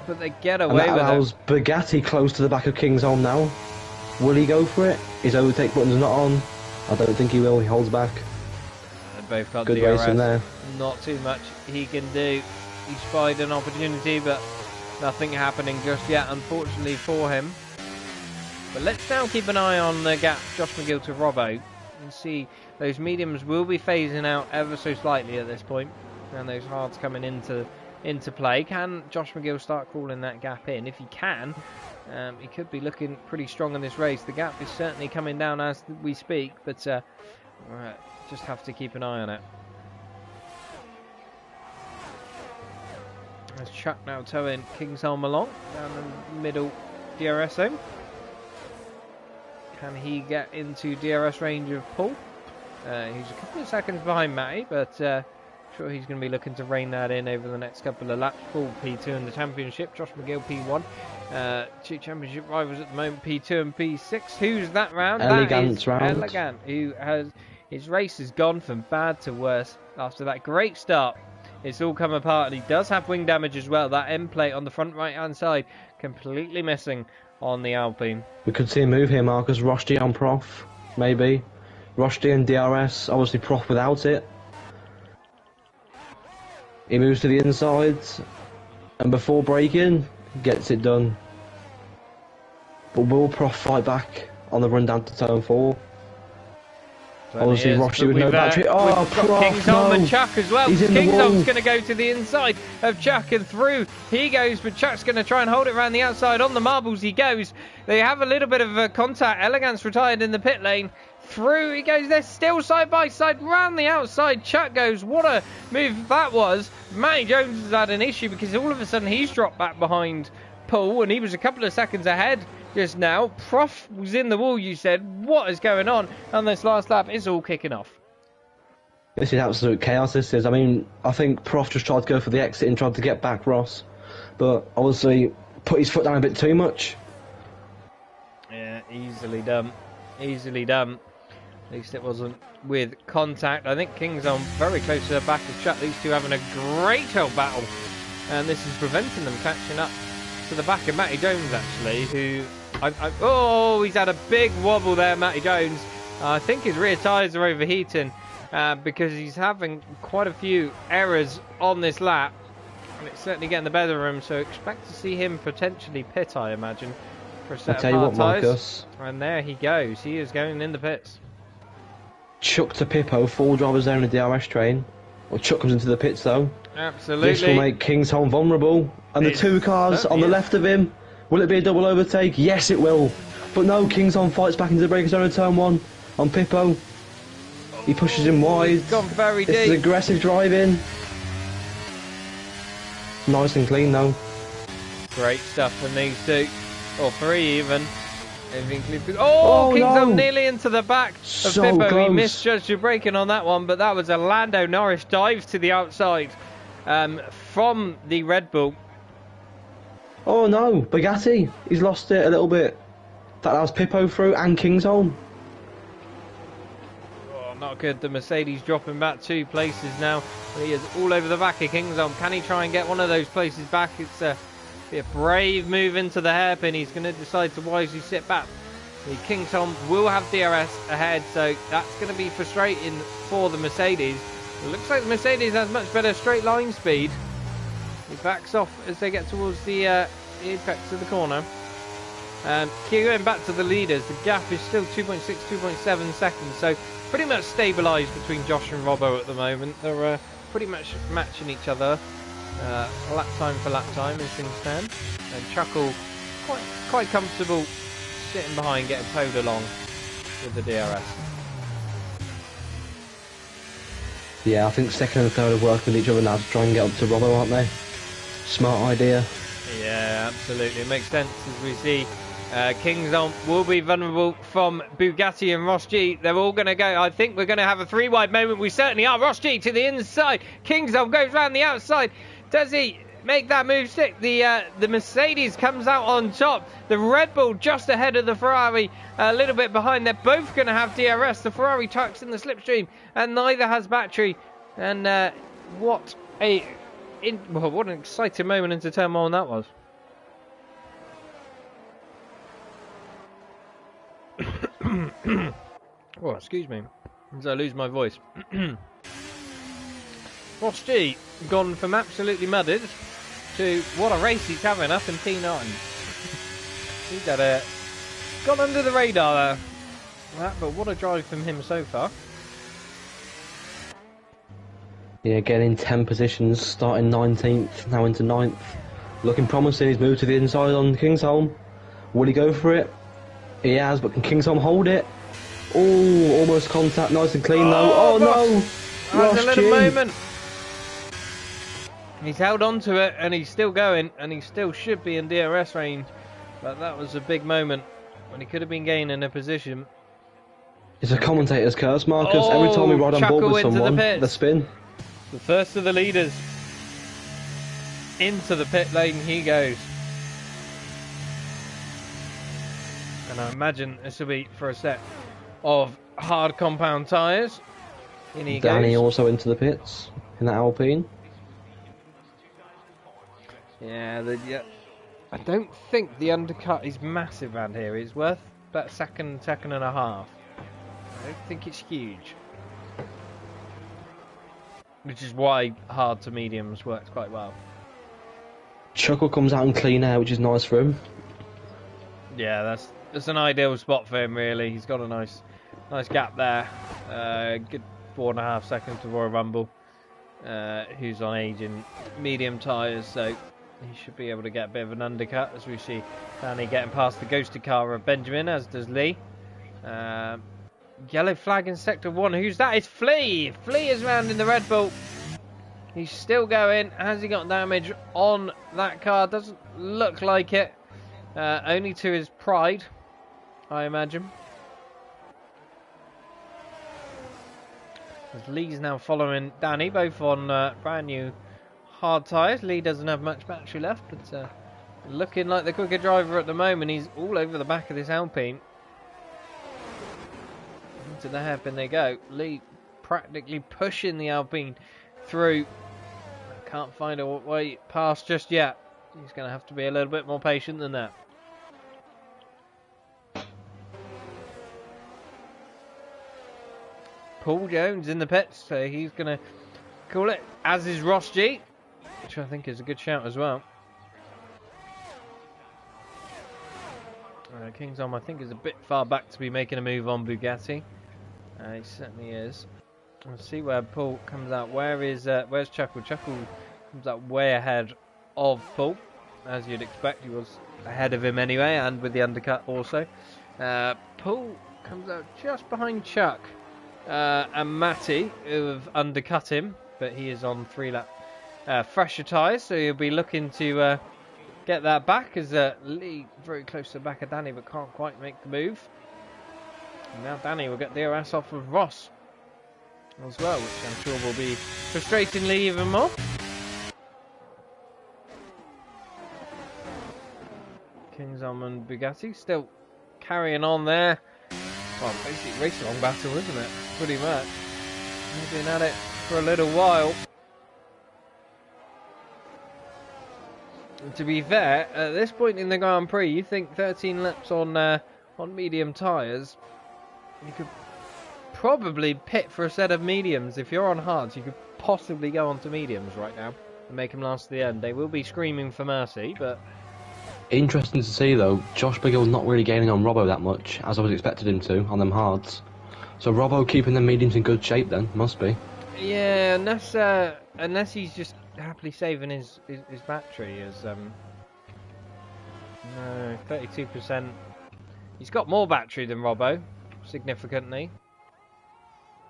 But they get away with it. And that allows Bugatti close to the back of Kingsholm now. Will he go for it? His overtake button's not on. I don't think he will. He holds back. They both got Good DRS. racing there. Not too much he can do. He spied an opportunity, but nothing happening just yet, unfortunately for him. But let's now keep an eye on the gap, Josh McGill to Robbo, and see those mediums will be phasing out ever so slightly at this point, and those hards coming into play. Can Josh McGill start crawling that gap in? If he can, he could be looking pretty strong in this race. The gap is certainly coming down as we speak, but just have to keep an eye on it. As Chuck now towing Kingsholm along down the middle DRS zone. Can he get into DRS range of Paul? He's a couple of seconds behind Matty, but sure he's going to be looking to rein that in over the next couple of laps. Paul P2 in the championship, Josh McGill P1. Two championship rivals at the moment, P2 and P6. Who's that round? Elegant round. Elegant, who has his race has gone from bad to worse after that great start. It's all come apart, and he does have wing damage as well. That end plate on the front right-hand side completely missing on the Alpine. We could see a move here, Marcus. Rushdie on Prof, maybe. Rushdie and DRS, obviously Prof without it. He moves to the inside, and before braking, gets it done. But will Prof fight back on the run down to turn 4? Obviously, Rushdie with no battery. Oh, Prof, Kingsholm and Chuck as well. Kingsholm's going to go to the inside of Chuck and through he goes, but Chuck's going to try and hold it around the outside. On the marbles he goes. They have a little bit of contact. Elegant's retired in the pit lane. Through he goes. They're still side by side. Round the outside, Chuck goes. What a move that was. Matty Jones has had an issue because all of a sudden he's dropped back behind Paul, and he was a couple of seconds ahead just now. Prof was in the wall, you said. What is going on? And this last lap is all kicking off. This is absolute chaos, this is. I mean, I think Prof just tried to go for the exit and tried to get back Ross, but obviously put his foot down a bit too much. Yeah, easily done. Easily done. At least it wasn't with contact. I think Kingsholm very close to the back of Chuck. These two having a great old battle, and this is preventing them catching up to the back of Matty Jones, actually, who... oh, he's had a big wobble there, Matty Jones. I think his rear tyres are overheating because he's having quite a few errors on this lap. And it's certainly getting the better of him, so expect to see him potentially pit, I imagine, for a set of hard tyres. And there he goes. He is going in the pits. Chuck to Pippo, 4 drivers there in the DRS train. Well, Chuck comes into the pits, though. Absolutely. This will make Kingsholm vulnerable. And the 2 cars on the left of him. Will it be a double overtake? Yes, it will. But no, Kingsholm fights back into the braking zone of turn 1 on Pippo. He pushes him wide. He's gone very deep. This is aggressive driving. Nice and clean, though. Great stuff from these 2. Or 3 even. Oh, Kingsholm no. nearly into the back of So Pippo. close. He misjudged your braking on that one, but that was a Lando Norris dive to the outside from the Red Bull. Oh no, Bugatti. He's lost it a little bit. That allows Pippo through and Kingsholm. Oh, not good. The Mercedes dropping back 2 places now. He is all over the back of Kingsholm. Can he try and get one of those places back? It's be a brave move into the hairpin. He's going to decide to wisely sit back. The Kingsholm will have DRS ahead, so that's going to be frustrating for the Mercedes. It looks like the Mercedes has much better straight line speed. He backs off as they get towards the apex of the corner. Going back to the leaders, the gap is still 2.6, 2.7 seconds, so pretty much stabilised between Josh and Robbo at the moment. They're pretty much matching each other. Lap time for lap time as things stand, and Chuckle quite comfortable sitting behind, getting towed along with the DRS. Yeah, I think second and third are working with each other now to try and get up to Robbo, aren't they? Smart idea. Yeah, absolutely. It makes sense as we see Kingsholm will be vulnerable from Bugatti and Ross G. They're all going to go. I think we're going to have a 3-wide moment. We certainly are. Ross G to the inside. Kingsholm goes round the outside. Does he make that move stick? The Mercedes comes out on top. The Red Bull just ahead of the Ferrari, a little bit behind. They're both going to have DRS. The Ferrari tucks in the slipstream, and neither has battery. And what an exciting moment into turn 1 that was. Oh, excuse me, as I lose my voice. Ross G gone from absolutely mudded to what a race he's having up in P9. He's had gone under the radar there, but what a drive from him so far. Yeah, getting 10 positions, starting 19th, now into 9th. Looking promising. He's moved to the inside on Kingsholm. Will he go for it? He has, but can Kingsholm hold it? Oh, almost contact, nice and clean though. Oh no! That was a little moment. He's held on to it and he's still going, and he still should be in DRS range, but that was a big moment when he could have been gaining a position. It's a commentator's curse, Marcus. Every time we ride on board with someone, the spin. The first of the leaders into the pit lane he goes. And I imagine this will be for a set of hard compound tyres. In he Danny goes. also into the pits in that Alpine. Yeah, I don't think the undercut is massive around here. It's worth about a second and a half. I don't think it's huge. Which is why hard to mediums works quite well. Chuckle comes out in clean air, which is nice for him. Yeah, that's an ideal spot for him, really. He's got a nice gap there. Good 4.5 seconds to Royal Rumble, who's on aging medium tyres, so he should be able to get a bit of an undercut, as we see Danny getting past the ghosted car of Benjamin, as does Lee. Yellow flag in Sector 1. Who's that? It's Flea! Flea is round in the Red Bull. He's still going. Has he got damage on that car? Doesn't look like it. Only to his pride, I imagine. As Lee's now following Danny, both on brand new hard tyres. Lee doesn't have much battery left, but looking like the quicker driver at the moment. He's all over the back of this Alpine. Into the hairpin they go. Lee practically pushing the Alpine through. Can't find a way past just yet. He's going to have to be a little bit more patient than that. Paul Jones in the pits, so he's going to call it, as is Ross G, which I think is a good shout as well. King's-Arm, I think, is a bit far back to be making a move on Bugatti. He certainly is. Let's see where Paul comes out. Where's Chuckle? Chuckle comes out way ahead of Paul, as you'd expect. He was ahead of him anyway, and with the undercut also. Paul comes out just behind Chuck and Matty, who have undercut him, but he is on 3-lap fresher tyres, so he'll be looking to get that back, as Lee very close to the back of Danny, but can't quite make the move. And now Danny will get the DRS off of Ross as well, which I'm sure will be frustrating Lee even more. King's-Arm and Bugatti still carrying on there. Well, basically race-along battle, isn't it? Pretty much. They've been at it for a little while. And to be fair, at this point in the Grand Prix, you think 13 laps on medium tyres, you could probably pit for a set of mediums. If you're on hards, you could possibly go onto mediums right now and make them last to the end. They will be screaming for mercy, but... Interesting to see, though, Josh Bigill's not really gaining on Robbo that much, as I was expected him to, on them hards. So Robbo keeping the mediums in good shape then, must be. Yeah, unless he's just happily saving his battery, as... No, 32%. He's got more battery than Robbo, significantly.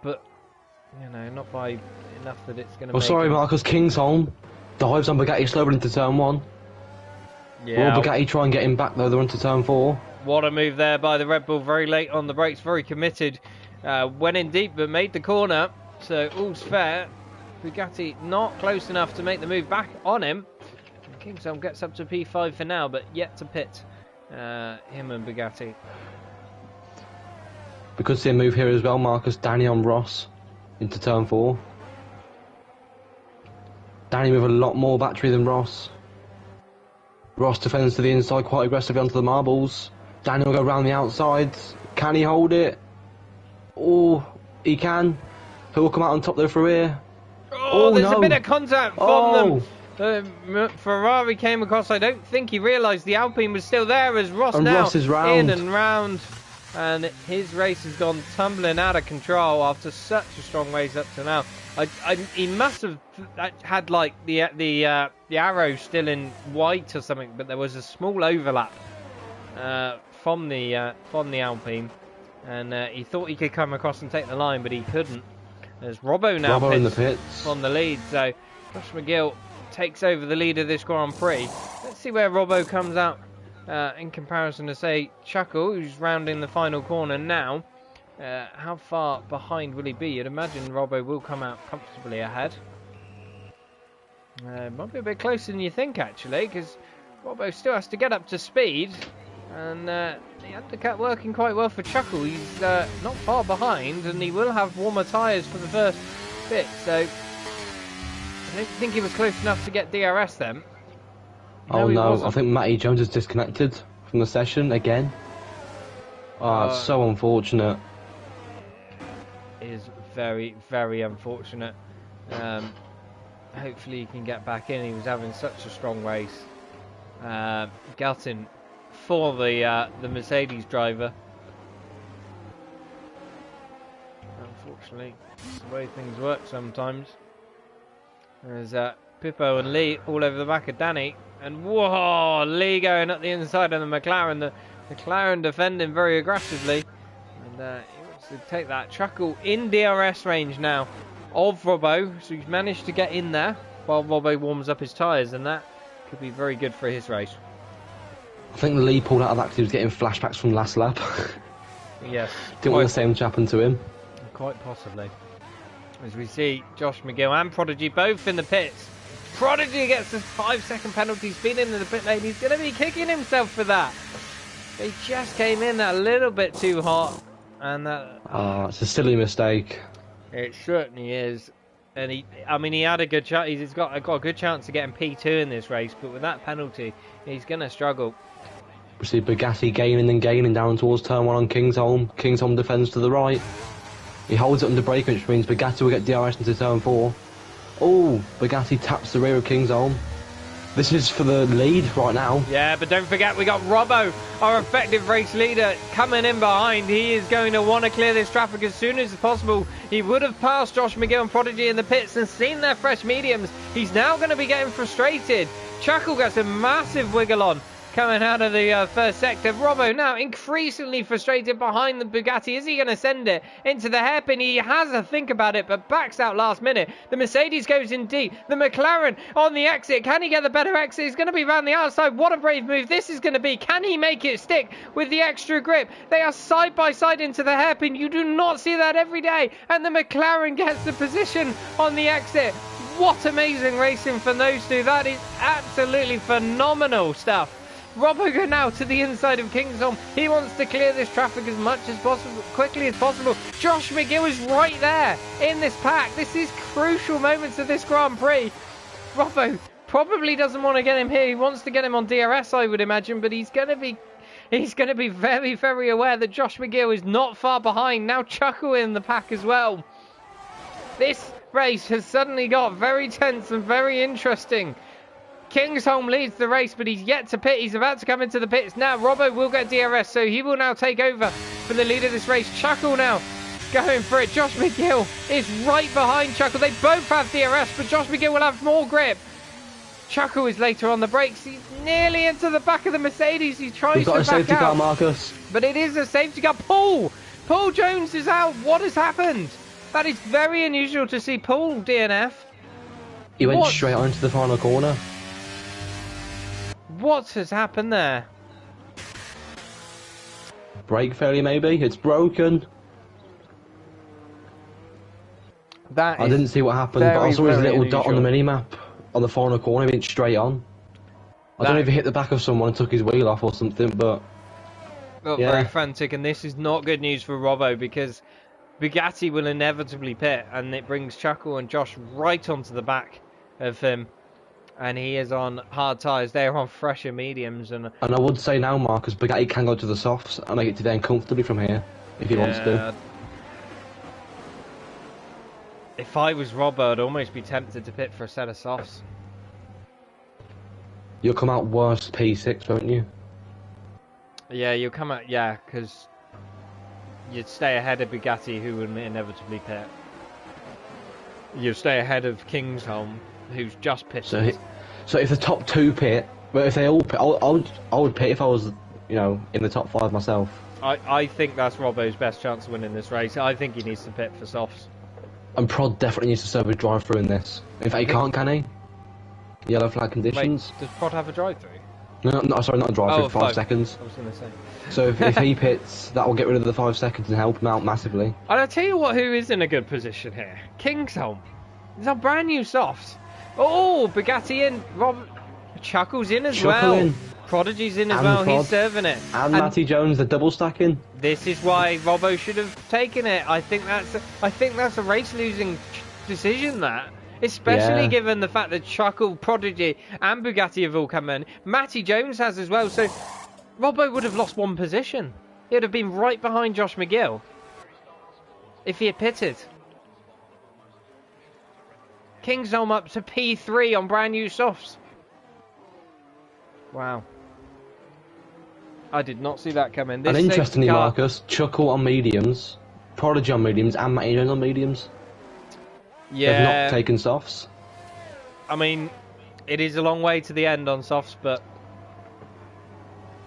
But, you know, not by enough that it's going to make... sorry, Marcus, Kingsholm dives on Bugatti slower into turn 1. Yeah. Will Bugatti try and get him back, though? They're into turn 4. What a move there by the Red Bull, very late on the brakes, very committed. Went in deep, but made the corner, so all's fair. Bugatti not close enough to make the move back on him. Kingsholm gets up to P5 for now, but yet to pit him and Bugatti. We could see a move here as well, Marcus. Danny on Ross into turn 4. Danny with a lot more battery than Ross. Ross defends to the inside quite aggressively onto the marbles. Danny will go round the outside. Can he hold it? Oh, he can. Who will come out on top there for here? Oh, there's a bit of contact from them. Ferrari came across. I don't think he realised the Alpine was still there, as Ross and now Ross is round. In and round. And his race has gone tumbling out of control after such a strong race up to now. He must have had like the arrow still in white or something, but there was a small overlap from the Alpine, and he thought he could come across and take the line, but he couldn't. There's Robbo now in the pits on the lead, so Josh McGill takes over the lead of this Grand Prix. Let's see where Robbo comes out in comparison to, say, Chuckle, who's rounding the final corner now. How far behind will he be? You'd imagine Robbo will come out comfortably ahead. Might be a bit closer than you think, actually, because Robbo still has to get up to speed. And the undercut working quite well for Chuckle. He's not far behind, and he will have warmer tyres for the first bit. So I don't think he was close enough to get DRS then. Oh no, I think Matty Jones is disconnected from the session again. Oh, it's so unfortunate. It is very, very unfortunate. Hopefully he can get back in. He was having such a strong race. Gutting for the Mercedes driver. Unfortunately, it's the way things work sometimes. There's Pippo and Lee all over the back of Danny. And whoa, Lee going up the inside of the McLaren. The McLaren defending very aggressively. And he wants to take that. Chuckle in DRS range now of Robbo. So he's managed to get in there while Robbo warms up his tyres. And that could be very good for his race. I think Lee pulled out of that because he was getting flashbacks from last lap. Yes. Didn't want the same to happen to him. Quite possibly. As we see Josh McGill and Prodigy both in the pits. Prodigy gets a 5-second penalty. He's been into the pit lane. He's going to be kicking himself for that. He just came in a little bit too hot. And it's a silly mistake. It certainly is. And he had a good chance. He's got a good chance of getting P2 in this race. But with that penalty, he's going to struggle. We see Bugatti gaining down towards turn 1 on Kingsholm. Kingsholm defends to the right. He holds it under brake, which means Bugatti will get DRS into turn 4. Oh, Bugatti taps the rear of Kingsholm. This is for the lead right now. Yeah, but don't forget we got Robbo, our effective race leader, coming in behind. He is going to want to clear this traffic as soon as possible. He would have passed Josh McGill and Prodigy in the pits and seen their fresh mediums. He's now going to be getting frustrated. Chuckle gets a massive wiggle on coming out of the first sector. Robbo now increasingly frustrated behind the Bugatti. Is he going to send it into the hairpin? He has a think about it, but backs out last minute. The Mercedes goes in deep. The McLaren on the exit. Can he get the better exit? He's going to be around the outside. What a brave move this is going to be. Can he make it stick with the extra grip? They are side by side into the hairpin. You do not see that every day. And the McLaren gets the position on the exit. What amazing racing from those two. That is absolutely phenomenal stuff. Robbo go now to the inside of Kingsholm. He wants to clear this traffic as much as possible, quickly as possible. Josh McGill is right there in this pack. This is crucial moments of this Grand Prix. Robbo probably doesn't want to get him here. He wants to get him on DRS, I would imagine, but he's going to be very, very aware that Josh McGill is not far behind. Now Chuckle in the pack as well. This race has suddenly got very tense and very interesting. Kingsholm leads the race, but he's yet to pit. He's about to come into the pits now. Robbo will get DRS, so he will now take over for the lead of this race. Chuckle now going for it. Josh McGill is right behind Chuckle. They both have DRS, but Josh McGill will have more grip. Chuckle is later on the brakes. He's nearly into the back of the Mercedes. He tries to back out. We've got a safety car, Marcus. But it is a safety car. Paul Jones is out. What has happened? That is very unusual to see Paul DNF. He went straight onto the final corner. What has happened there? Brake failure, maybe? It's broken. I didn't see what happened, but I saw his little dot on the mini-map on the final corner. He went straight on. I don't know if he hit the back of someone and took his wheel off or something, but... Got very frantic, and this is not good news for Robbo, because Bugatti will inevitably pit, and it brings Chuckle and Josh right onto the back of him. And he is on hard tyres. They're on fresher mediums. And I would say now, Marcus, Bugatti can go to the softs and make it to the end comfortably from here, if he wants to. If I was Robbo, I'd almost be tempted to pit for a set of softs. You'll come out worse P6, won't you? Yeah, you'll come out, yeah, because you'd stay ahead of Bugatti, who would inevitably pit. You'd stay ahead of Kingsholm, who's just pitted. So if the top two pit, but if they all pit, I would pit if I was, in the top 5 myself. I think that's Robbo's best chance of winning this race. I think he needs to pit for softs. And Prod definitely needs to serve a drive-through in this. In fact, he can't, can he? Yellow flag conditions. Wait, does Prod have a drive-through? No, sorry, not a drive, Oh, 5 seconds. I was going to say. So if he pits, that will get rid of the 5 seconds and help him out massively. And I'll tell you what, who is in a good position here? Kingsholm. He's on brand new softs. Oh, Bugatti in. Chuckle's in as well. In. Prodigy's in as And well. Prod. He's serving it. And Matty Jones, the double stacking. This is why Robbo should have taken it. I think that's a race losing decision. That. Especially given the fact that Chuckle, Prodigy, and Bugatti have all come in. Matty Jones has as well, so Robbo would have lost 1 position. He would have been right behind Josh McGill if he had pitted. Kingsholm up to P3 on brand new softs. Wow. I did not see that coming. And interestingly, Marcus, Chuckle on mediums, Prodigy on mediums, and Matty Jones on mediums. Yeah. They've not taken softs. I mean, it is a long way to the end on softs, but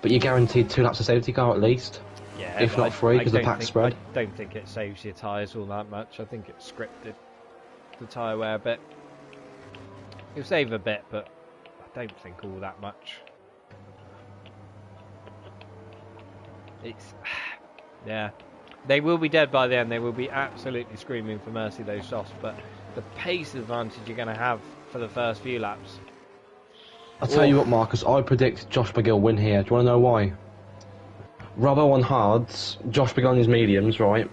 you're guaranteed 2 laps of safety car at least. Yeah. If not 3, because the pack's spread. I don't think it saves your tyres all that much. I think it's scripted, the tyre wear bit. You'll save a bit, but I don't think all that much. It's... yeah. They will be dead by the end. They will be absolutely screaming for mercy, those softs. But the pace advantage you're going to have for the first few laps. I'll tell you what, Marcus. I predict Josh McGill win here. Do you want to know why? Robbo on hards, Josh McGill on his mediums, right?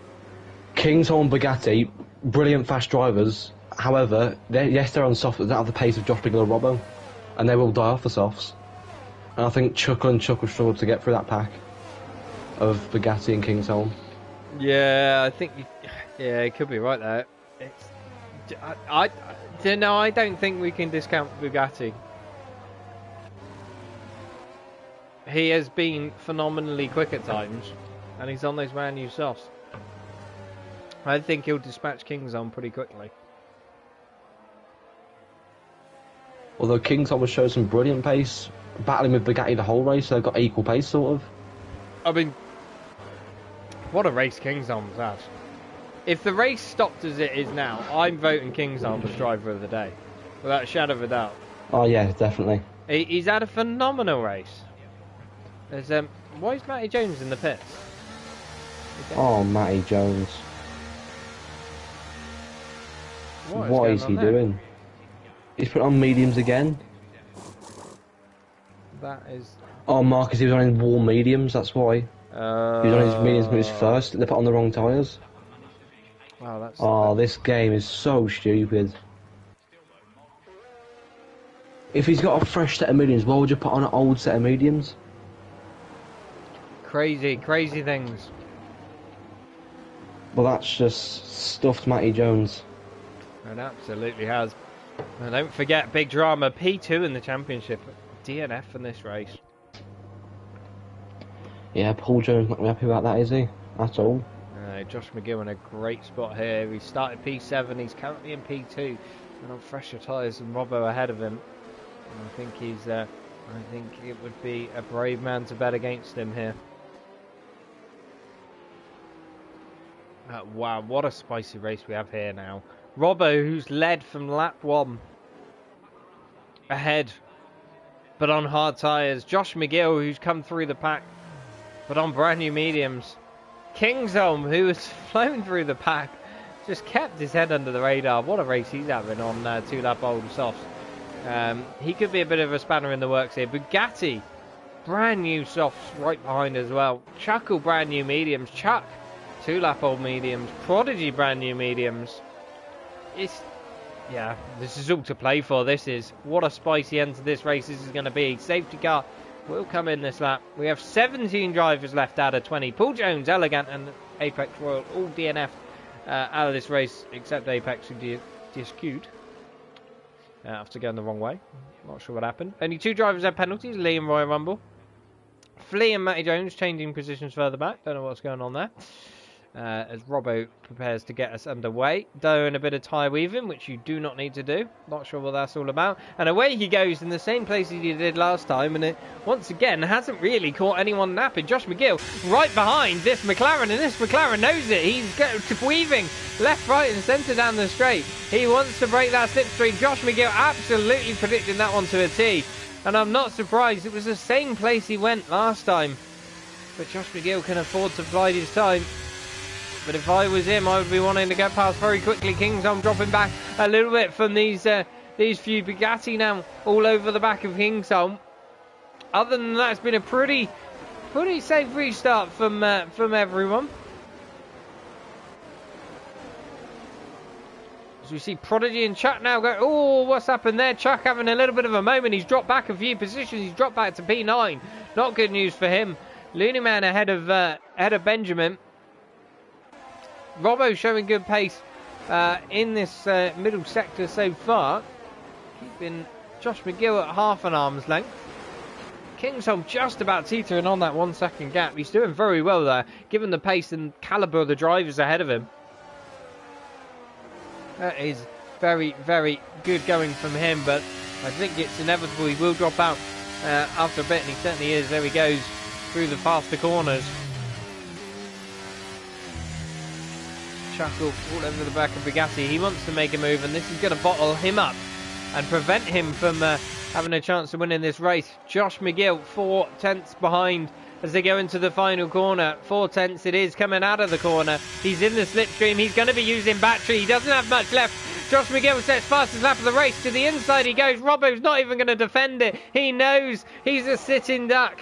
Kingsholm, Bugatti, brilliant fast drivers. However, they're on softs, but they don't have the pace of Josh McGill or Robbo. And they will die off the softs. And I think Chuckle and Chuckle struggle to get through that pack of Bugatti and Kingsholm. Yeah, I think... yeah, it could be right there. It's... I don't think we can discount Bugatti. He has been phenomenally quick at times, and he's on those brand new softs. I think he'll dispatch Kingsholm pretty quickly. Although Kingsholm has shown some brilliant pace, battling with Bugatti the whole race, so they've got equal pace, sort of. I mean, what a race Kingsholm's had. If the race stopped as it is now, I'm voting Kingsholm as driver of the day, without a shadow of a doubt. Oh yeah, definitely. He's had a phenomenal race. There's why is Matty Jones in the pits? Oh, Matty Jones. What is he doing? He's put on mediums again. That is... oh, Marcus, he was on his warm mediums, that's why. He was on his mediums, but he was first. They put on the wrong tyres. Wow, that's... oh, this game is so stupid. If he's got a fresh set of mediums, why would you put on an old set of mediums? Crazy, crazy things. Well, that's just stuffed Matty Jones. It absolutely has. And don't forget, big drama, P2 in the championship. DNF in this race. Yeah, Paul Jones not happy about that, is he? At all. Josh McGill in a great spot here. He started P7, he's currently in P2. And on fresher tyres and Robbo ahead of him. And I think he's... I think it would be a brave man to bet against him here. Wow, what a spicy race we have here now. Robbo, who's led from lap 1, ahead, but on hard tyres. Josh McGill, who's come through the pack, but on brand new mediums. Kingsholm, who has flown through the pack, just kept his head under the radar. What a race he's having on 2-lap old softs. He could be a bit of a spanner in the works here. Bugatti, brand new softs right behind as well. Chuckle, brand new mediums. Chuck, 2-lap old mediums. Prodigy, brand new mediums. Yeah, this is all to play for. This is what a spicy end to this race this is going to be. Safety car will come in this lap. We have 17 drivers left out of 20. Paul Jones, Elegant, and Apex Royal all DNF'd out of this race, except Apex, who DSQ'd after going the wrong way. Not sure what happened. Only 2 drivers had penalties, Lee and Royal Rumble. Flea and Matty Jones changing positions further back. Don't know what's going on there. As Robbo prepares to get us underway. Doing a bit of tyre weaving, which you do not need to do. Not sure what that's all about. And away he goes in the same place as he did last time. And it, once again, hasn't really caught anyone napping. Josh McGill right behind this McLaren. And this McLaren knows it. He's weaving left, right and centre down the straight. He wants to break that slipstream. Josh McGill absolutely predicting that one to a T. And I'm not surprised. It was the same place he went last time. But Josh McGill can afford to bide his time. But if I was him, I would be wanting to get past very quickly. Kingsholm dropping back a little bit from these few. Bugatti now all over the back of Kingsholm. Other than that, it's been a pretty safe restart from everyone. As we see Prodigy and Chuck now go, oh, what's happened there? Chuck having a little bit of a moment. He's dropped back a few positions. He's dropped back to P9. Not good news for him. Looney Man ahead of Benjamin. Robbo showing good pace in this middle sector so far. Keeping Josh McGill at half an arm's length. Kingsholm just about teetering on that 1 second gap. He's doing very well there, given the pace and calibre of the drivers ahead of him. That is very, very good going from him, but I think it's inevitable he will drop out after a bit, and he certainly is. There he goes through the faster corners. Shackle all over the back of Bugatti. He wants to make a move, and this is going to bottle him up and prevent him from having a chance of winning this race. Josh McGill 4 tenths behind as they go into the final corner. 4 tenths it is coming out of the corner. He's in the slipstream. He's going to be using battery. He doesn't have much left. Josh McGill sets fastest lap of the race. To the inside he goes. Robbo's not even going to defend it. He knows he's a sitting duck.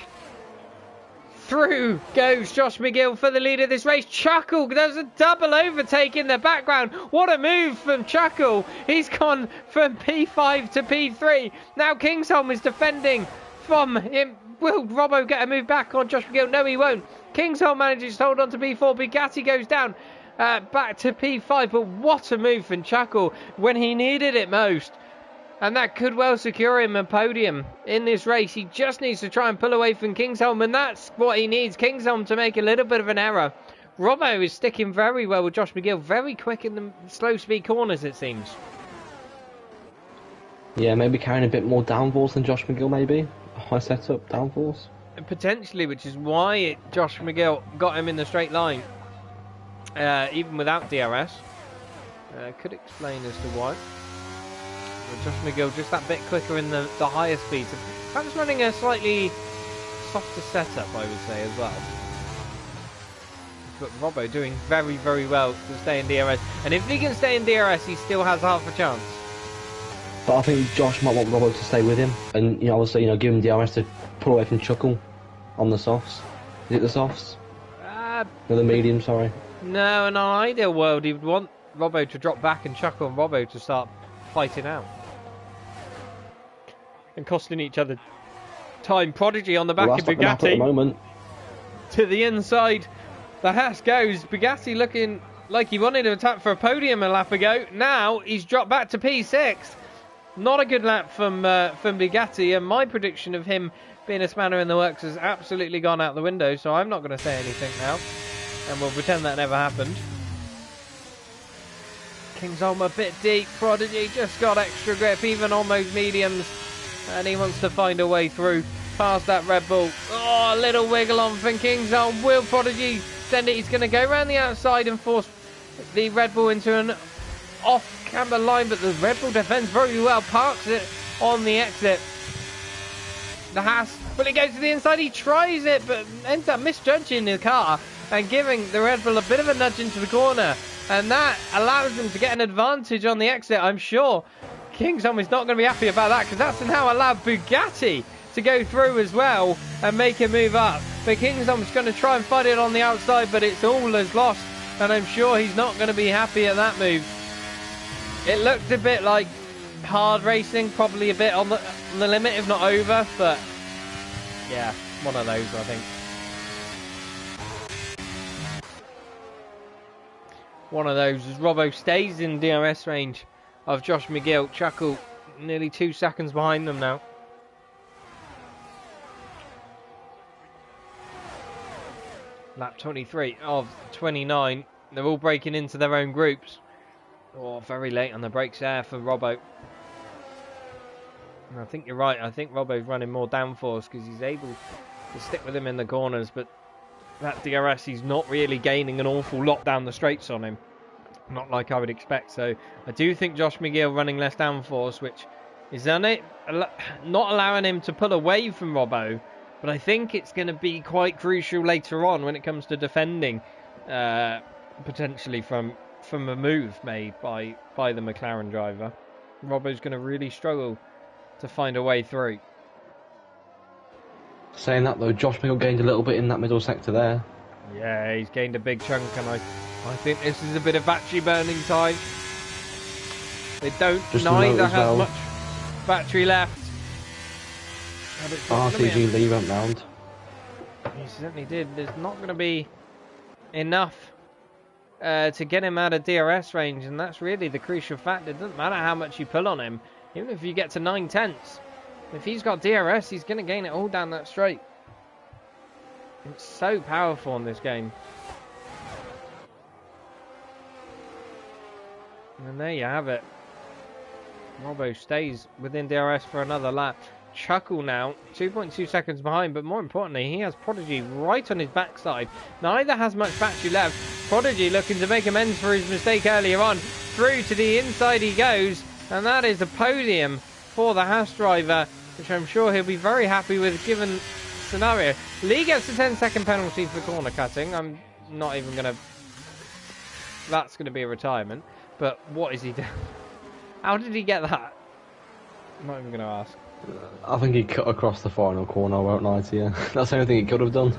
Through goes Josh McGill for the lead of this race. Chuckle, there's a double overtake in the background. What a move from Chuckle. He's gone from P5 to P3. Now Kingsholm is defending from him. Will Robbo get a move back on Josh McGill? No, he won't. Kingsholm manages to hold on to P4. Bugatti goes down back to P5. But what a move from Chuckle when he needed it most. And that could well secure him a podium in this race. He just needs to try and pull away from Kingsholm, and that's what he needs. Kingsholm to make a little bit of an error. Robbo is sticking very well with Josh McGill. Very quick in the slow speed corners, it seems. Yeah, maybe carrying a bit more downforce than Josh McGill, maybe. A high setup downforce. Potentially, which is why Josh McGill got him in the straight line. Even without DRS. Could explain as to why. Josh McGill just that bit quicker in the higher speeds. Perhaps running a slightly softer setup, I would say, as well. But Robbo doing very, very well to stay in DRS. And if he can stay in DRS, he still has half a chance. But I think Josh might want Robbo to stay with him. And, obviously, give him DRS to pull away from Chuckle on the softs. Is it the softs? No, the medium, sorry. No, in an ideal world, he would want Robbo to drop back and Chuckle and Robbo to start fighting out. And costing each other time. Prodigy on the back of Bugatti. At the moment. To the inside. The Haas goes. Bugatti looking like he wanted to attack for a podium a lap ago. Now he's dropped back to P6. Not a good lap from Bugatti. And my prediction of him being a spanner in the works has absolutely gone out the window. So I'm not going to say anything now. And we'll pretend that never happened. Kingsholm a bit deep. Prodigy just got extra grip, even on those mediums. And he wants to find a way through past that Red Bull. Oh, a little wiggle on from Kingsholm. Will Prodigy send it? He's going to go around the outside and force the Red Bull into an off-camber line. But the Red Bull defends very well. Parks it on the exit. The Haas, well, he goes to the inside. He tries it, but ends up misjudging the car and giving the Red Bull a bit of a nudge into the corner. And that allows them to get an advantage on the exit, I'm sure. Kingsholm is not going to be happy about that, because that's now allowed Bugatti to go through as well and make a move up. But Kingsholm's going to try and fight it on the outside, but it's all as lost. And I'm sure he's not going to be happy at that move. It looked a bit like hard racing, probably a bit on the limit, if not over. But yeah, one of those, I think. One of those as Robbo stays in DRS range of Josh McGill. Chuckle nearly 2 seconds behind them now. Lap 23 of 29. They're all breaking into their own groups. Oh, very late on the brakes there for Robbo. And I think you're right. I think Robbo's running more downforce because he's able to stick with him in the corners, but that DRS, he's not really gaining an awful lot down the straights on him. Not like I would expect. So I do think Josh McGill running less downforce, which is not allowing him to pull away from Robbo, but I think it's going to be quite crucial later on when it comes to defending, potentially from a move made by the McLaren driver. Robbo's going to really struggle to find a way through. Saying that though, Josh Mickle gained a little bit in that middle sector there. Yeah, he's gained a big chunk, and I think this is a bit of battery burning time. They don't neither have much battery left. RTG Lee went round. He certainly did. There's not going to be enough to get him out of DRS range, and that's really the crucial factor. It doesn't matter how much you pull on him, even if you get to 9/10. If he's got DRS, he's going to gain it all down that straight. It's so powerful in this game. And there you have it. Robbo stays within DRS for another lap. Chuckle now, 2.2 seconds behind, but more importantly, he has Prodigy right on his backside. Neither has much battery left. Prodigy looking to make amends for his mistake earlier on. Through to the inside he goes, and that is a podium for the Haas driver, which I'm sure he'll be very happy with given scenario. Lee gets a 10-second penalty for corner cutting. I'm not even going to... That's going to be a retirement. But what is he doing? How did he get that? I'm not even going to ask. I think he cut across the final corner, I won't lie to you. That's the only thing he could have done.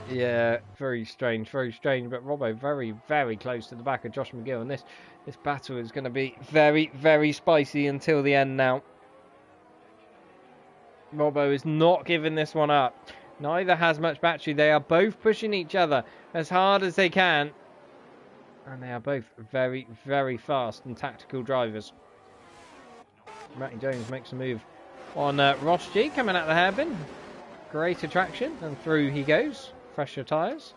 Yeah, very strange, very strange. But Robbo very, very close to the back of Josh McGill. And this battle is going to be very, very spicy until the end now. Robbo is not giving this one up. Neither has much battery. They are both pushing each other as hard as they can. And they are both very, very fast and tactical drivers. Matty Jones makes a move on Ross G coming out the hairpin. Great attraction, and through he goes. Fresher tyres.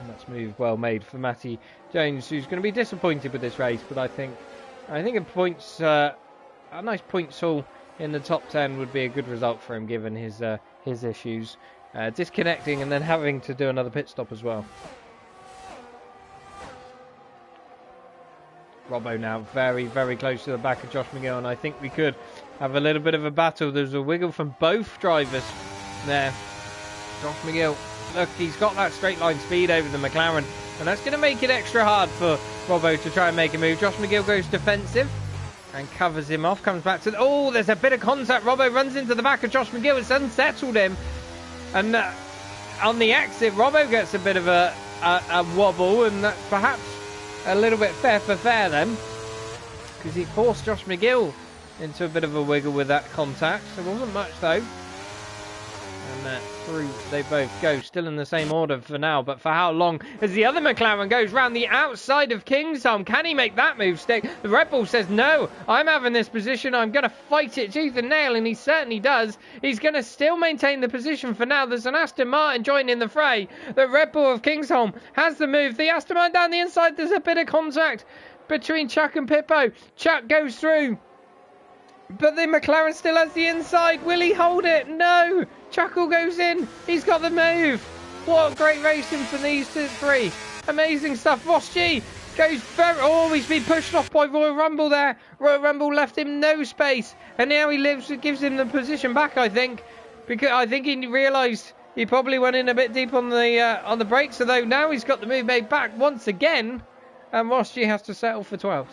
And that's move well made for Matty Jones, who's going to be disappointed with this race. But I think a nice points haul in the top 10 would be a good result for him, given his issues, disconnecting and then having to do another pit stop as well. Robbo now very, very close to the back of Josh McGill, and I think we could have a little bit of a battle. There's a wiggle from both drivers there. Josh McGill, look, he's got that straight line speed over the McLaren, and that's going to make it extra hard for Robbo to try and make a move. Josh McGill goes defensive and covers him off, comes back to the... Oh, there's a bit of contact. Robbo runs into the back of Josh McGill. It's unsettled him. And on the exit, Robbo gets a bit of a wobble, and that's perhaps a little bit fair for fair then, because he forced Josh McGill into a bit of a wiggle with that contact. There wasn't much though. And through they both go, still in the same order for now, but for how long as the other McLaren goes round the outside of Kingsholm? Can he make that move stick? The Red Bull says, no, I'm having this position, I'm going to fight it tooth and nail, and he certainly does. He's going to still maintain the position for now. There's an Aston Martin joining the fray. The Red Bull of Kingsholm has the move. The Aston Martin down the inside, there's a bit of contact between Chuck and Pippo. Chuck goes through, but the McLaren still has the inside. Will he hold it? No. Chuckle goes in. He's got the move. What great racing for these three. Amazing stuff. Ross G goes very... Oh, he's been pushed off by Royal Rumble there. Royal Rumble left him no space. And now he gives him the position back, I think. Because I think he realised he probably went in a bit deep on the brakes. Although now he's got the move made back once again. And Ross G has to settle for 12th.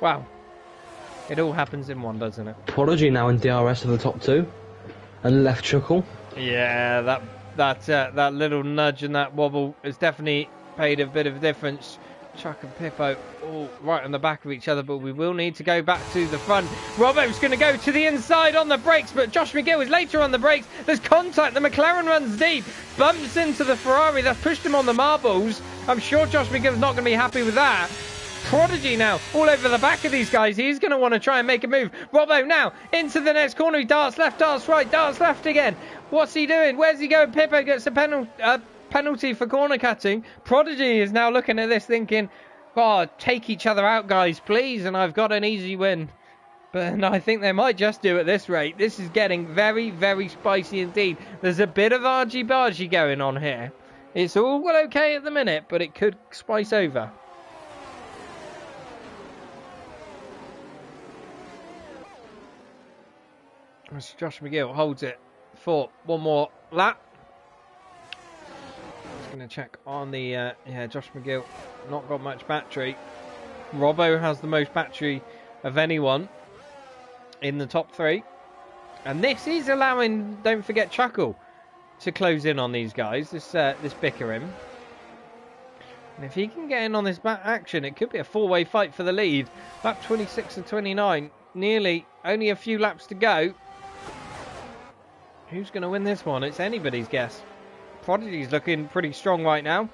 Wow. It all happens in one, doesn't it? Prodigy now in DRS of the top two, and left Chuckle. Yeah, that little nudge and that wobble has definitely paid a bit of difference. Chuck and Pippo all right on the back of each other, but we will need to go back to the front. Robbo's going to go to the inside on the brakes, but Josh McGill is later on the brakes. There's contact. The McLaren runs deep, bumps into the Ferrari. That's pushed him on the marbles. I'm sure Josh McGill's not going to be happy with that. Prodigy now all over the back of these guys. He's going to want to try and make a move. Robbo now into the next corner. He darts left, darts right, darts left again. What's he doing? Where's he going? Pippo gets a penalty for corner cutting. Prodigy is now looking at this thinking, God, take each other out, guys, please, and I've got an easy win. But I think they might just do at this rate. This is getting very, very spicy indeed. There's a bit of argy-bargy going on here. It's all okay at the minute, but it could spice over. As Josh McGill holds it for one more lap. Just going to check on the... yeah, Josh McGill not got much battery. Robbo has the most battery of anyone in the top three. And this is allowing, don't forget, Chuckle to close in on these guys, this bickering. And if he can get in on this action, it could be a four-way fight for the lead. Lap 26 and 29, nearly only a few laps to go. Who's going to win this one? It's anybody's guess. Prodigy's looking pretty strong right now.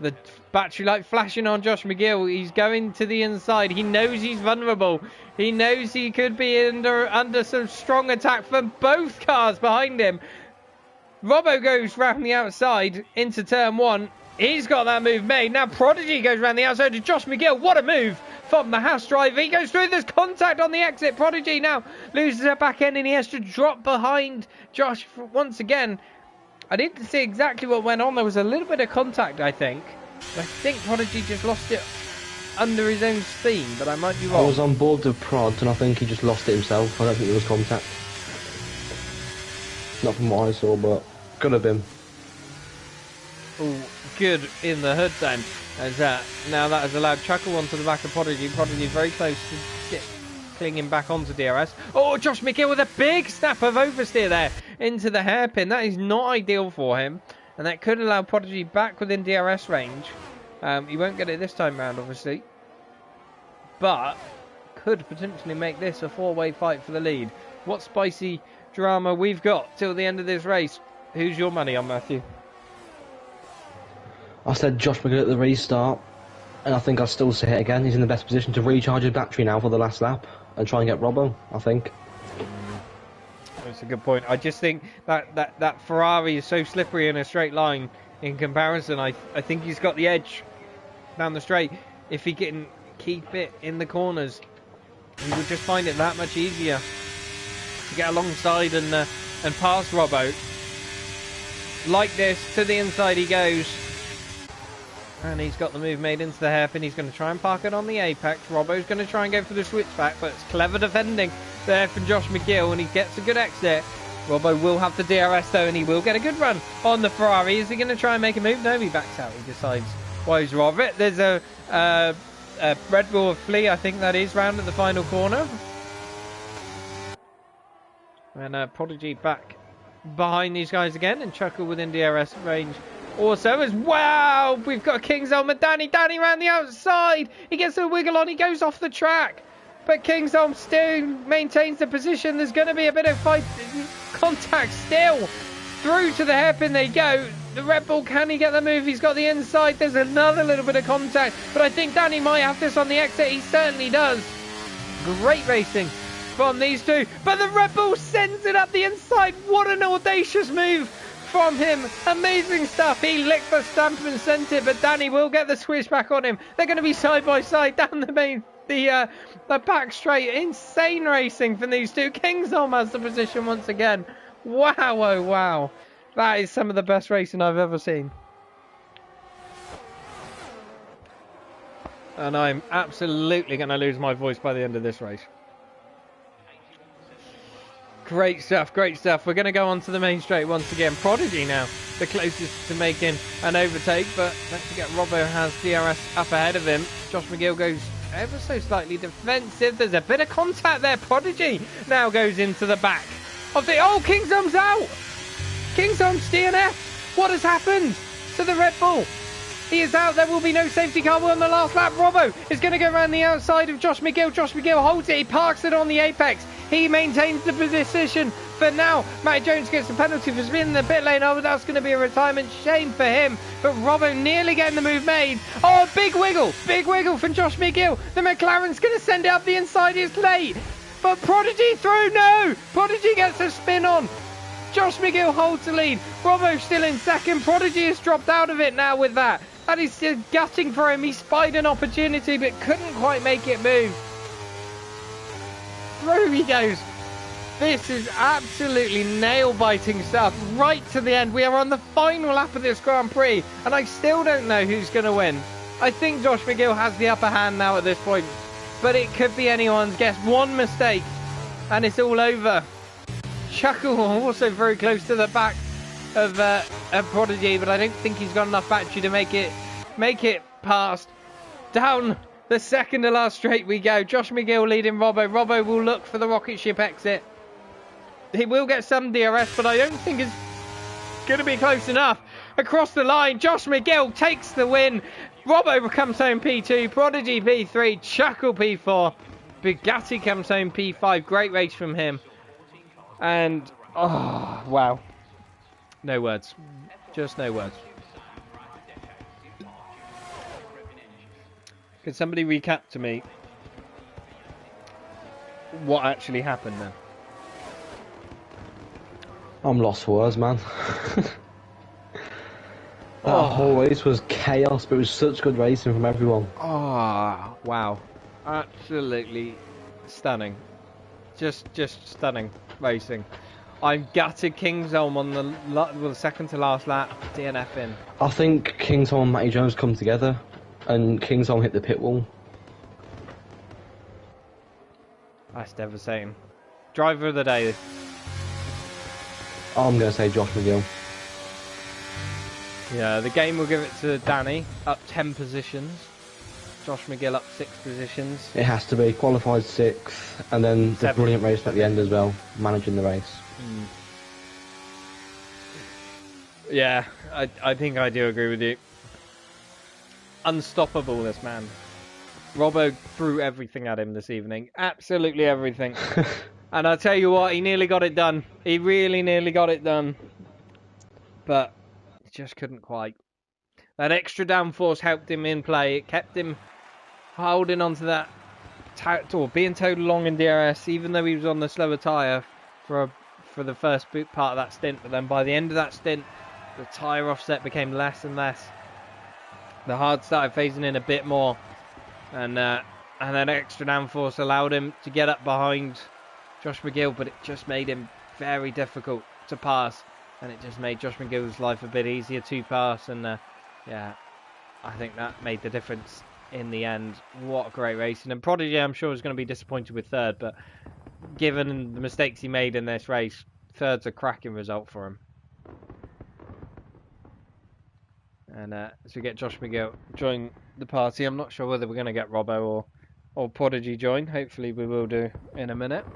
The battery light flashing on Josh McGill. He's going to the inside. He knows he's vulnerable. He knows he could be under some strong attack from both cars behind him. Robbo goes round the outside into turn one. He's got that move made. Now Prodigy goes round the outside to Josh McGill. What a move from the Haas driver. He goes through. There's contact on the exit. Prodigy now loses her back end and he has to drop behind Josh once again. I didn't see exactly what went on. There was a little bit of contact, I think. I think Prodigy just lost it under his own steam, but I might be wrong. I was on board with Prod, and I think he just lost it himself. I don't think there was contact. Not from what I saw, but could have been. Oh, good in the hood then. As now that has allowed Chuckle onto the back of Prodigy. Prodigy very close to clinging back onto DRS. Oh, Josh McGill with a big snap of oversteer there into the hairpin. That is not ideal for him, and that could allow Prodigy back within DRS range. He won't get it this time round, obviously, but could potentially make this a four-way fight for the lead. What spicy drama we've got till the end of this race. Who's your money on, Matthew? I said Josh McGill at the restart, and I think I'll still say it again. He's in the best position to recharge his battery now for the last lap and try and get Robbo, I think. That's a good point. I just think that Ferrari is so slippery in a straight line in comparison. I think he's got the edge down the straight. If he can keep it in the corners, he would just find it that much easier to get alongside and pass Robbo. Like this, to the inside he goes. And he's got the move made into the hairpin. He's going to try and park it on the apex. Robbo's going to try and go for the switchback, but it's clever defending there from Josh McGill, and he gets a good exit. Robbo will have the DRS though, and he will get a good run on the Ferrari. Is he going to try and make a move? No, he backs out. He decides why he's rather it. There's a Red Bull Flea, I think that is, round at the final corner. And Prodigy back behind these guys again, and Chuckle within DRS range. Also, as wow, we've got King's Helmet Danny round the outside. He gets a wiggle on, he goes off the track. But Kingsholm still maintains the position. There's going to be a bit of fight, contact still. Through to the hairpin they go. The Red Bull, can he get the move? He's got the inside. There's another little bit of contact. But I think Danny might have this on the exit. He certainly does. Great racing from these two. But the Red Bull sends it up the inside. What an audacious move from him. Amazing stuff. He licked the stamp and sent it, but Danny will get the switch back on him. They're going to be side by side down the back straight. Insane racing from these two. Kingsholm has the position once again. Wow, oh wow. That is some of the best racing I've ever seen. And I'm absolutely going to lose my voice by the end of this race. Great stuff, great stuff. We're going to go on to the main straight once again. Prodigy now, the closest to making an overtake, but don't forget Robbo has DRS up ahead of him. Josh McGill goes ever so slightly defensive. There's a bit of contact there. Prodigy now goes into the back of the... Oh, Kingsholm's out! Kingsholm's DNF! What has happened to the Red Bull? He is out. There will be no safety car on the last lap. Robbo is going to go around the outside of Josh McGill. Josh McGill holds it. He parks it on the apex. He maintains the position for now. Matt Jones gets the penalty for spinning the pit lane. Oh, that's going to be a retirement. Shame for him. But Robbo nearly getting the move made. Oh, big wiggle. Big wiggle from Josh McGill. The McLaren's going to send it up the inside. It's late. But Prodigy through. No. Prodigy gets a spin on. Josh McGill holds the lead. Robbo still in second. Prodigy has dropped out of it now with that. That is still gutting for him. He spied an opportunity but couldn't quite make it move. Through he goes. This is absolutely nail-biting stuff right to the end. We are on the final lap of this Grand Prix and I still don't know who's going to win. I think Josh McGill has the upper hand now at this point, but it could be anyone's guess. One mistake and it's all over. Chuckle also very close to the back of Prodigy, but I don't think he's got enough battery to make it past. Down the second to last straight we go. Josh McGill leading Robbo. Robbo will look for the rocket ship exit. He will get some DRS, but I don't think it's going to be close enough. Across the line, Josh McGill takes the win. Robbo comes home P2, Prodigy P3, Chuckle P4, Bugatti comes home P5. Great race from him. And, oh, wow. No words. Just no words. Could somebody recap to me what actually happened then? I'm lost for words, man. That whole race was chaos, but it was such good racing from everyone. Oh, wow. Absolutely stunning. Just stunning racing. I'm gutted Kingsholm on the second to last lap, DNF in. I think Kingsholm and Matty Jones come together, and Kingsholm hit the pit wall. That's devastating. Driver of the day. I'm going to say Josh McGill. Yeah, the game will give it to Danny, up 10 positions. Josh McGill up 6 positions. It has to be. Qualified 6th, and then the brilliant race at the end as well, managing the race. Yeah, I think I do agree with you. Unstoppable, this man. Robbo threw everything at him this evening. Absolutely everything. And I'll tell you what, he nearly got it done. He really nearly got it done. But he just couldn't quite. That extra downforce helped him in play. It kept him holding onto that or being towed along in DRS, even though he was on the slower tyre for the first part of that stint. But then by the end of that stint, the tyre offset became less and less. The hard started phasing in a bit more, and that extra downforce allowed him to get up behind Josh McGill, but it just made him very difficult to pass, and it just made Josh McGill's life a bit easier to pass. And yeah, I think that made the difference in the end. What a great racing. And Prodigy, I'm sure, is going to be disappointed with third, but given the mistakes he made in this race, third's a cracking result for him. And as we get Josh McGill join the party, I'm not sure whether we're going to get Robbo or Prodigy join. Hopefully we will do in a minute.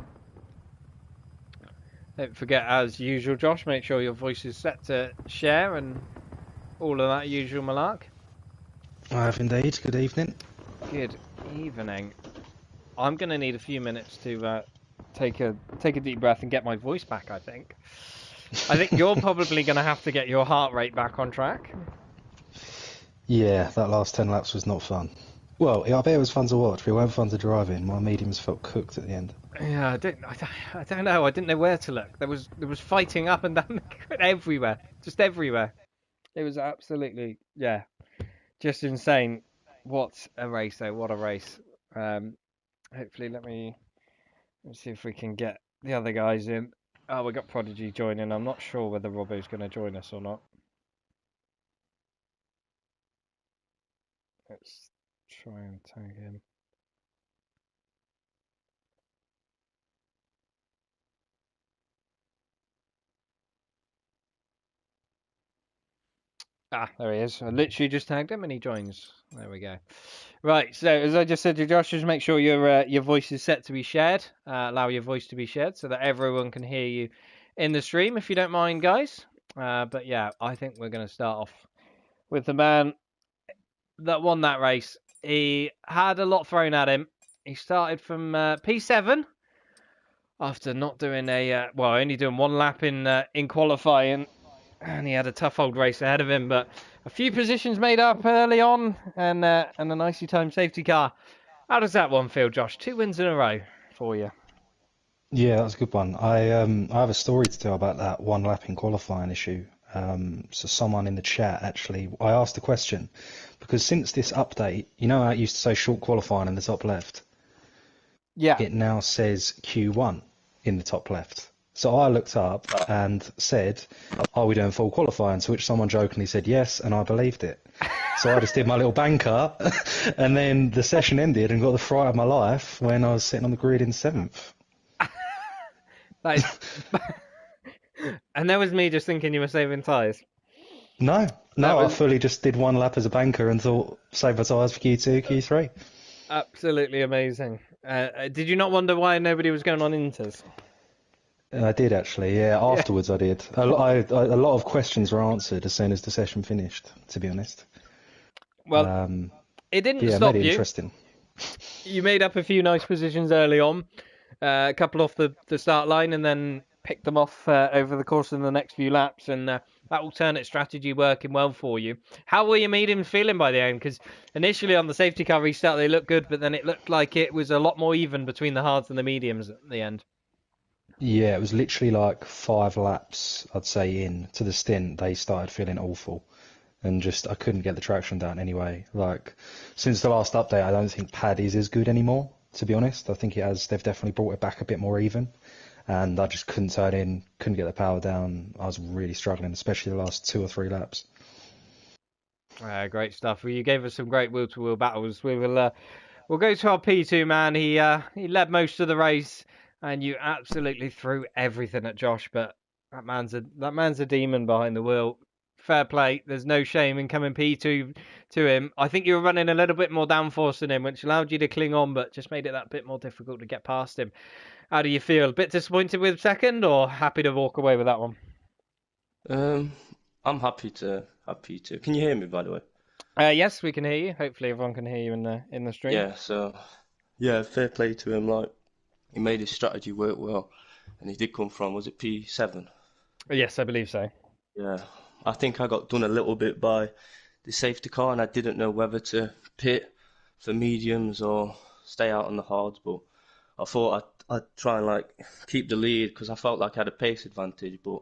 Don't forget, as usual, Josh, make sure your voice is set to share and all of that usual malark. I have indeed. Good evening. Good evening. I'm going to need a few minutes to take a deep breath and get my voice back, I think. I think you're probably going to have to get your heart rate back on track. Yeah, that last 10 laps was not fun. Well, I bet it was fun to watch, but it weren't fun to drive in. My mediums felt cooked at the end. Yeah, I don't know. I didn't know where to look. There was fighting up and down everywhere, just everywhere. It was absolutely, yeah, just insane. What a race, though! What a race. Hopefully, let's see if we can get the other guys in. Oh, we got Prodigy joining. I'm not sure whether Robbo's going to join us or not. Let's try and tag him. Ah, there he is. I literally just tagged him and he joins. There we go. Right, so as I just said to Josh, just make sure your voice is set to be shared. Allow your voice to be shared so that everyone can hear you in the stream, if you don't mind, guys. But yeah, I think we're going to start off with the man that won that race. He had a lot thrown at him. He started from P7 after not doing only doing one lap in qualifying. And he had a tough old race ahead of him, but a few positions made up early on, and a nicely timed safety car. How does that one feel, Josh? 2 wins in a row for you. Yeah, that's a good one. I have a story to tell about that one lap in qualifying issue. So someone in the chat, actually, I asked a question, because since this update, you know how it used to say short qualifying in the top left? Yeah. It now says Q1 in the top left. So I looked up and said, are we doing full qualifying? To which someone jokingly said yes, and I believed it. So I just did my little banker, and then the session ended and got the fright of my life when I was sitting on the grid in 7th. That is And that was me just thinking you were saving tyres. No, That no, I was fully just did one lap as a banker and thought save my tyres for Q2, Q3. absolutely amazing. Did you not wonder why nobody was going on Inters? I did actually, yeah. Yeah. Afterwards, I did. A lot of questions were answered as soon as the session finished, to be honest. Well, it But didn't yeah, it made stop it you. interesting. You made up a few nice positions early on, a couple off the start line, and then picked them off over the course of the next few laps. And that alternate strategy working well for you. How were your mediums feeling by the end? Because initially on the safety car restart they looked good, but then it looked like it was a lot more even between the hards and the mediums at the end. Yeah, it was literally like 5 laps, I'd say, in to the stint, they started feeling awful. And just, I couldn't get the traction down anyway. Like, since the last update, I don't think pad is as good anymore, to be honest. I think they've definitely brought it back a bit more even. And I just couldn't turn in, couldn't get the power down. I was really struggling, especially the last 2 or 3 laps. Great stuff. Well, you gave us some great wheel-to-wheel battles. We'll go to our P2 man. He led most of the race, and you absolutely threw everything at Josh. But that man's a demon behind the wheel. Fair play. There's no shame in coming P2 to him. I think you were running a little bit more downforce than him, which allowed you to cling on, but just made it that bit more difficult to get past him. How do you feel? A bit disappointed with second, or happy to walk away with that one? Um, I'm happy to. Can you hear me, by the way? Yes, we can hear you. Hopefully, everyone can hear you in the stream. Yeah. So, yeah, fair play to him. Like, he made his strategy work well, and he did come from, was it P7? Yes, I believe so. Yeah. I think I got done a little bit by the safety car, and I didn't know whether to pit for mediums or stay out on the hards. But I thought I'd try and like keep the lead because I felt like I had a pace advantage, but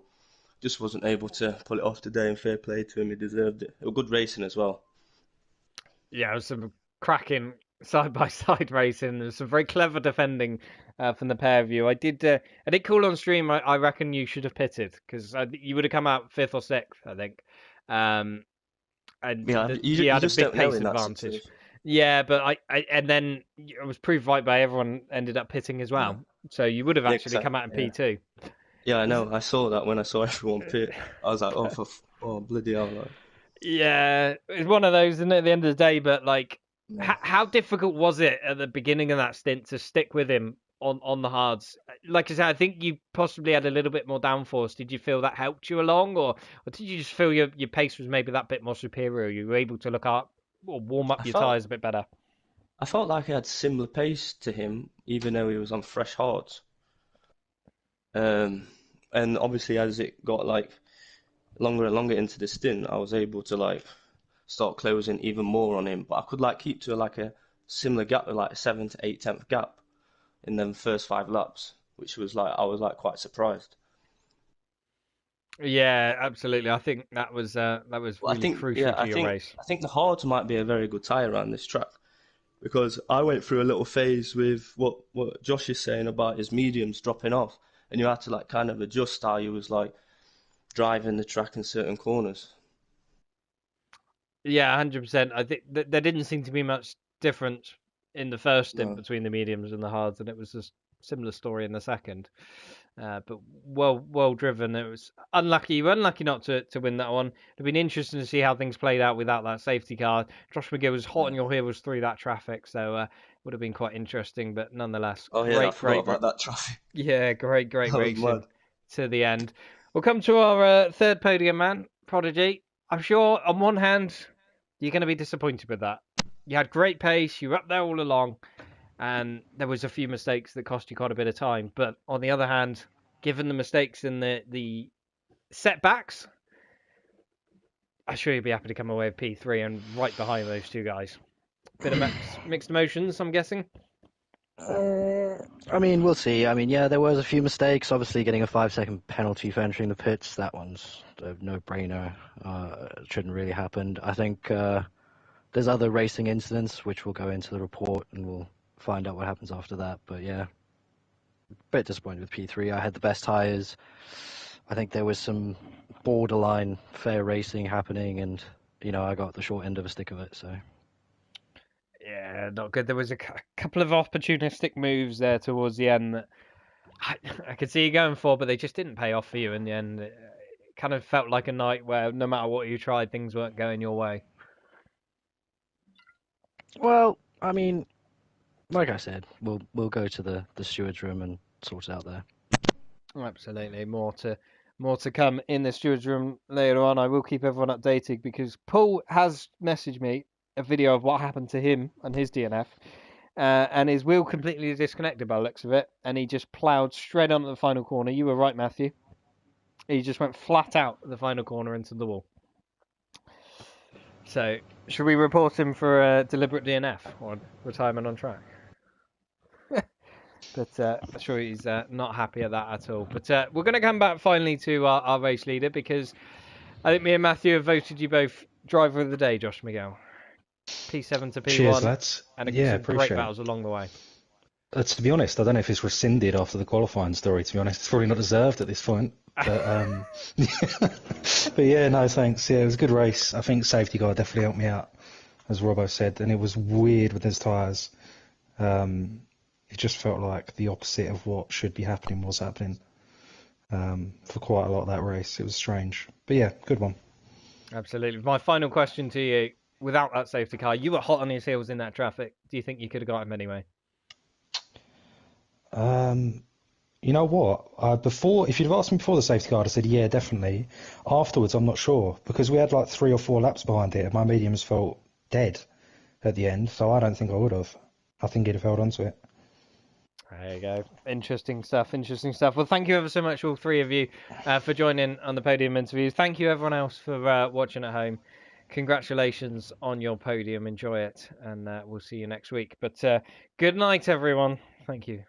just wasn't able to pull it off today. And fair play to him, he deserved it. It was good racing as well. Yeah, it was some cracking side by side racing. There's some very clever defending from the pair of you. I did call on stream. I reckon you should have pitted because you would have come out fifth or sixth, I think. Um, and Yeah, you you had a just big don't know pace in that advantage. situation. Yeah, but and then it was proved right by everyone ended up pitting as Yeah, well. So you would have yeah, actually come out in yeah. P2. Yeah, I know. I saw that when I saw everyone pit. I was like, oh, oh, bloody hell! Like, Yeah, it's one of those, isn't it, at the end of the day? But like, yeah. how difficult was it at the beginning of that stint to stick with him on the hards? Like I said, I think you possibly had a little bit more downforce. Did you feel that helped you along, or did you just feel your pace was maybe that bit more superior? You were able to look up or warm I up your felt tyres a bit better. I felt like I had similar pace to him, even though he was on fresh hards. Um, and obviously, as it got like longer and longer into the stint, I was able to like start closing even more on him. But I could like keep to like a similar gap, like a 7 to 8 tenth gap in them first 5 laps, which was like I was like quite surprised. Yeah, absolutely. I think that was But I really think crucial yeah, to your race. I think the hards might be a very good tyre around this track because I went through a little phase with what Josh is saying about his mediums dropping off, and you had to like kind of adjust how you was like driving the track in certain corners. Yeah, 100%. I think there didn't seem to be much difference in the first stint No. between the mediums and the hards, and it was a similar story in the second. But well driven. It was unlucky. You were unlucky not to win that one. It'd been interesting to see how things played out without that safety car. Josh McGill was hot on Yeah. your heels through that traffic, so would have been quite interesting. But nonetheless, Oh yeah, I forgot about that traffic. yeah, great That was racing mad. to the end. We'll come to our third podium man, Prodigy. I'm sure on one hand you're going to be disappointed with that. You had great pace, you were up there all along, and there was a few mistakes that cost you quite a bit of time. But on the other hand, given the mistakes and the setbacks, I'm sure you'll be happy to come away with P3 and right behind those two guys. Bit of mixed emotions, I'm guessing. I mean, we'll see. I mean, yeah, there was a few mistakes. Obviously, getting a 5-second penalty for entering the pits, that one's a no-brainer. It shouldn't really happen. I think there's other racing incidents which will go into the report and we'll find out what happens after that. But yeah, a bit disappointed with P3. I had the best tyres. I think there was some borderline fair racing happening, and I got the short end of a stick of it. So. Yeah, not good. There was a couple of opportunistic moves there towards the end that I could see you going for, but they just didn't pay off for you in the end. It kind of felt like a night where no matter what you tried, things weren't going your way. Well, I mean, like I said, we'll go to the steward's room and sort it out there. Absolutely, more to come in the stewards room later on. I will keep everyone updated because Paul has messaged me a video of what happened to him and his DNF, and his wheel completely disconnected by the looks of it, and he just ploughed straight onto the final corner. You were right, Matthew. He just went flat out the final corner into the wall. So, should we report him for a deliberate DNF or retirement on track? But I'm sure he's not happy at that at all. But we're going to come back finally to our race leader because I think me and Matthew have voted you both driver of the day, Josh Miguel. P7 to P1. Cheers, lads. And Yeah, some great appreciate it. battles along the way. To be honest, I don't know if it's rescinded after the qualifying story, to be honest. It's probably not deserved at this point. But, but yeah, no, thanks. Yeah, it was a good race. I think safety car definitely helped me out, as Robbo said. And it was weird with his tyres. It just felt like the opposite of what should be happening was happening for quite a lot of that race. It was strange. But yeah, good one. Absolutely. My final question to you, without that safety car, you were hot on his heels in that traffic. Do you think you could have got him anyway? You know what? Before, if you'd have asked me before the safety car, I'd have said yeah, definitely. Afterwards, I'm not sure because we had like 3 or 4 laps behind it, and my mediums felt dead at the end. So I don't think I would have. I think he'd have held onto it. There you go. Interesting stuff. Interesting stuff. Well, thank you ever so much, all three of you, for joining on the podium interviews. Thank you, everyone else, for watching at home. Congratulations on your podium. Enjoy it, and we'll see you next week. But good night, everyone. Thank you.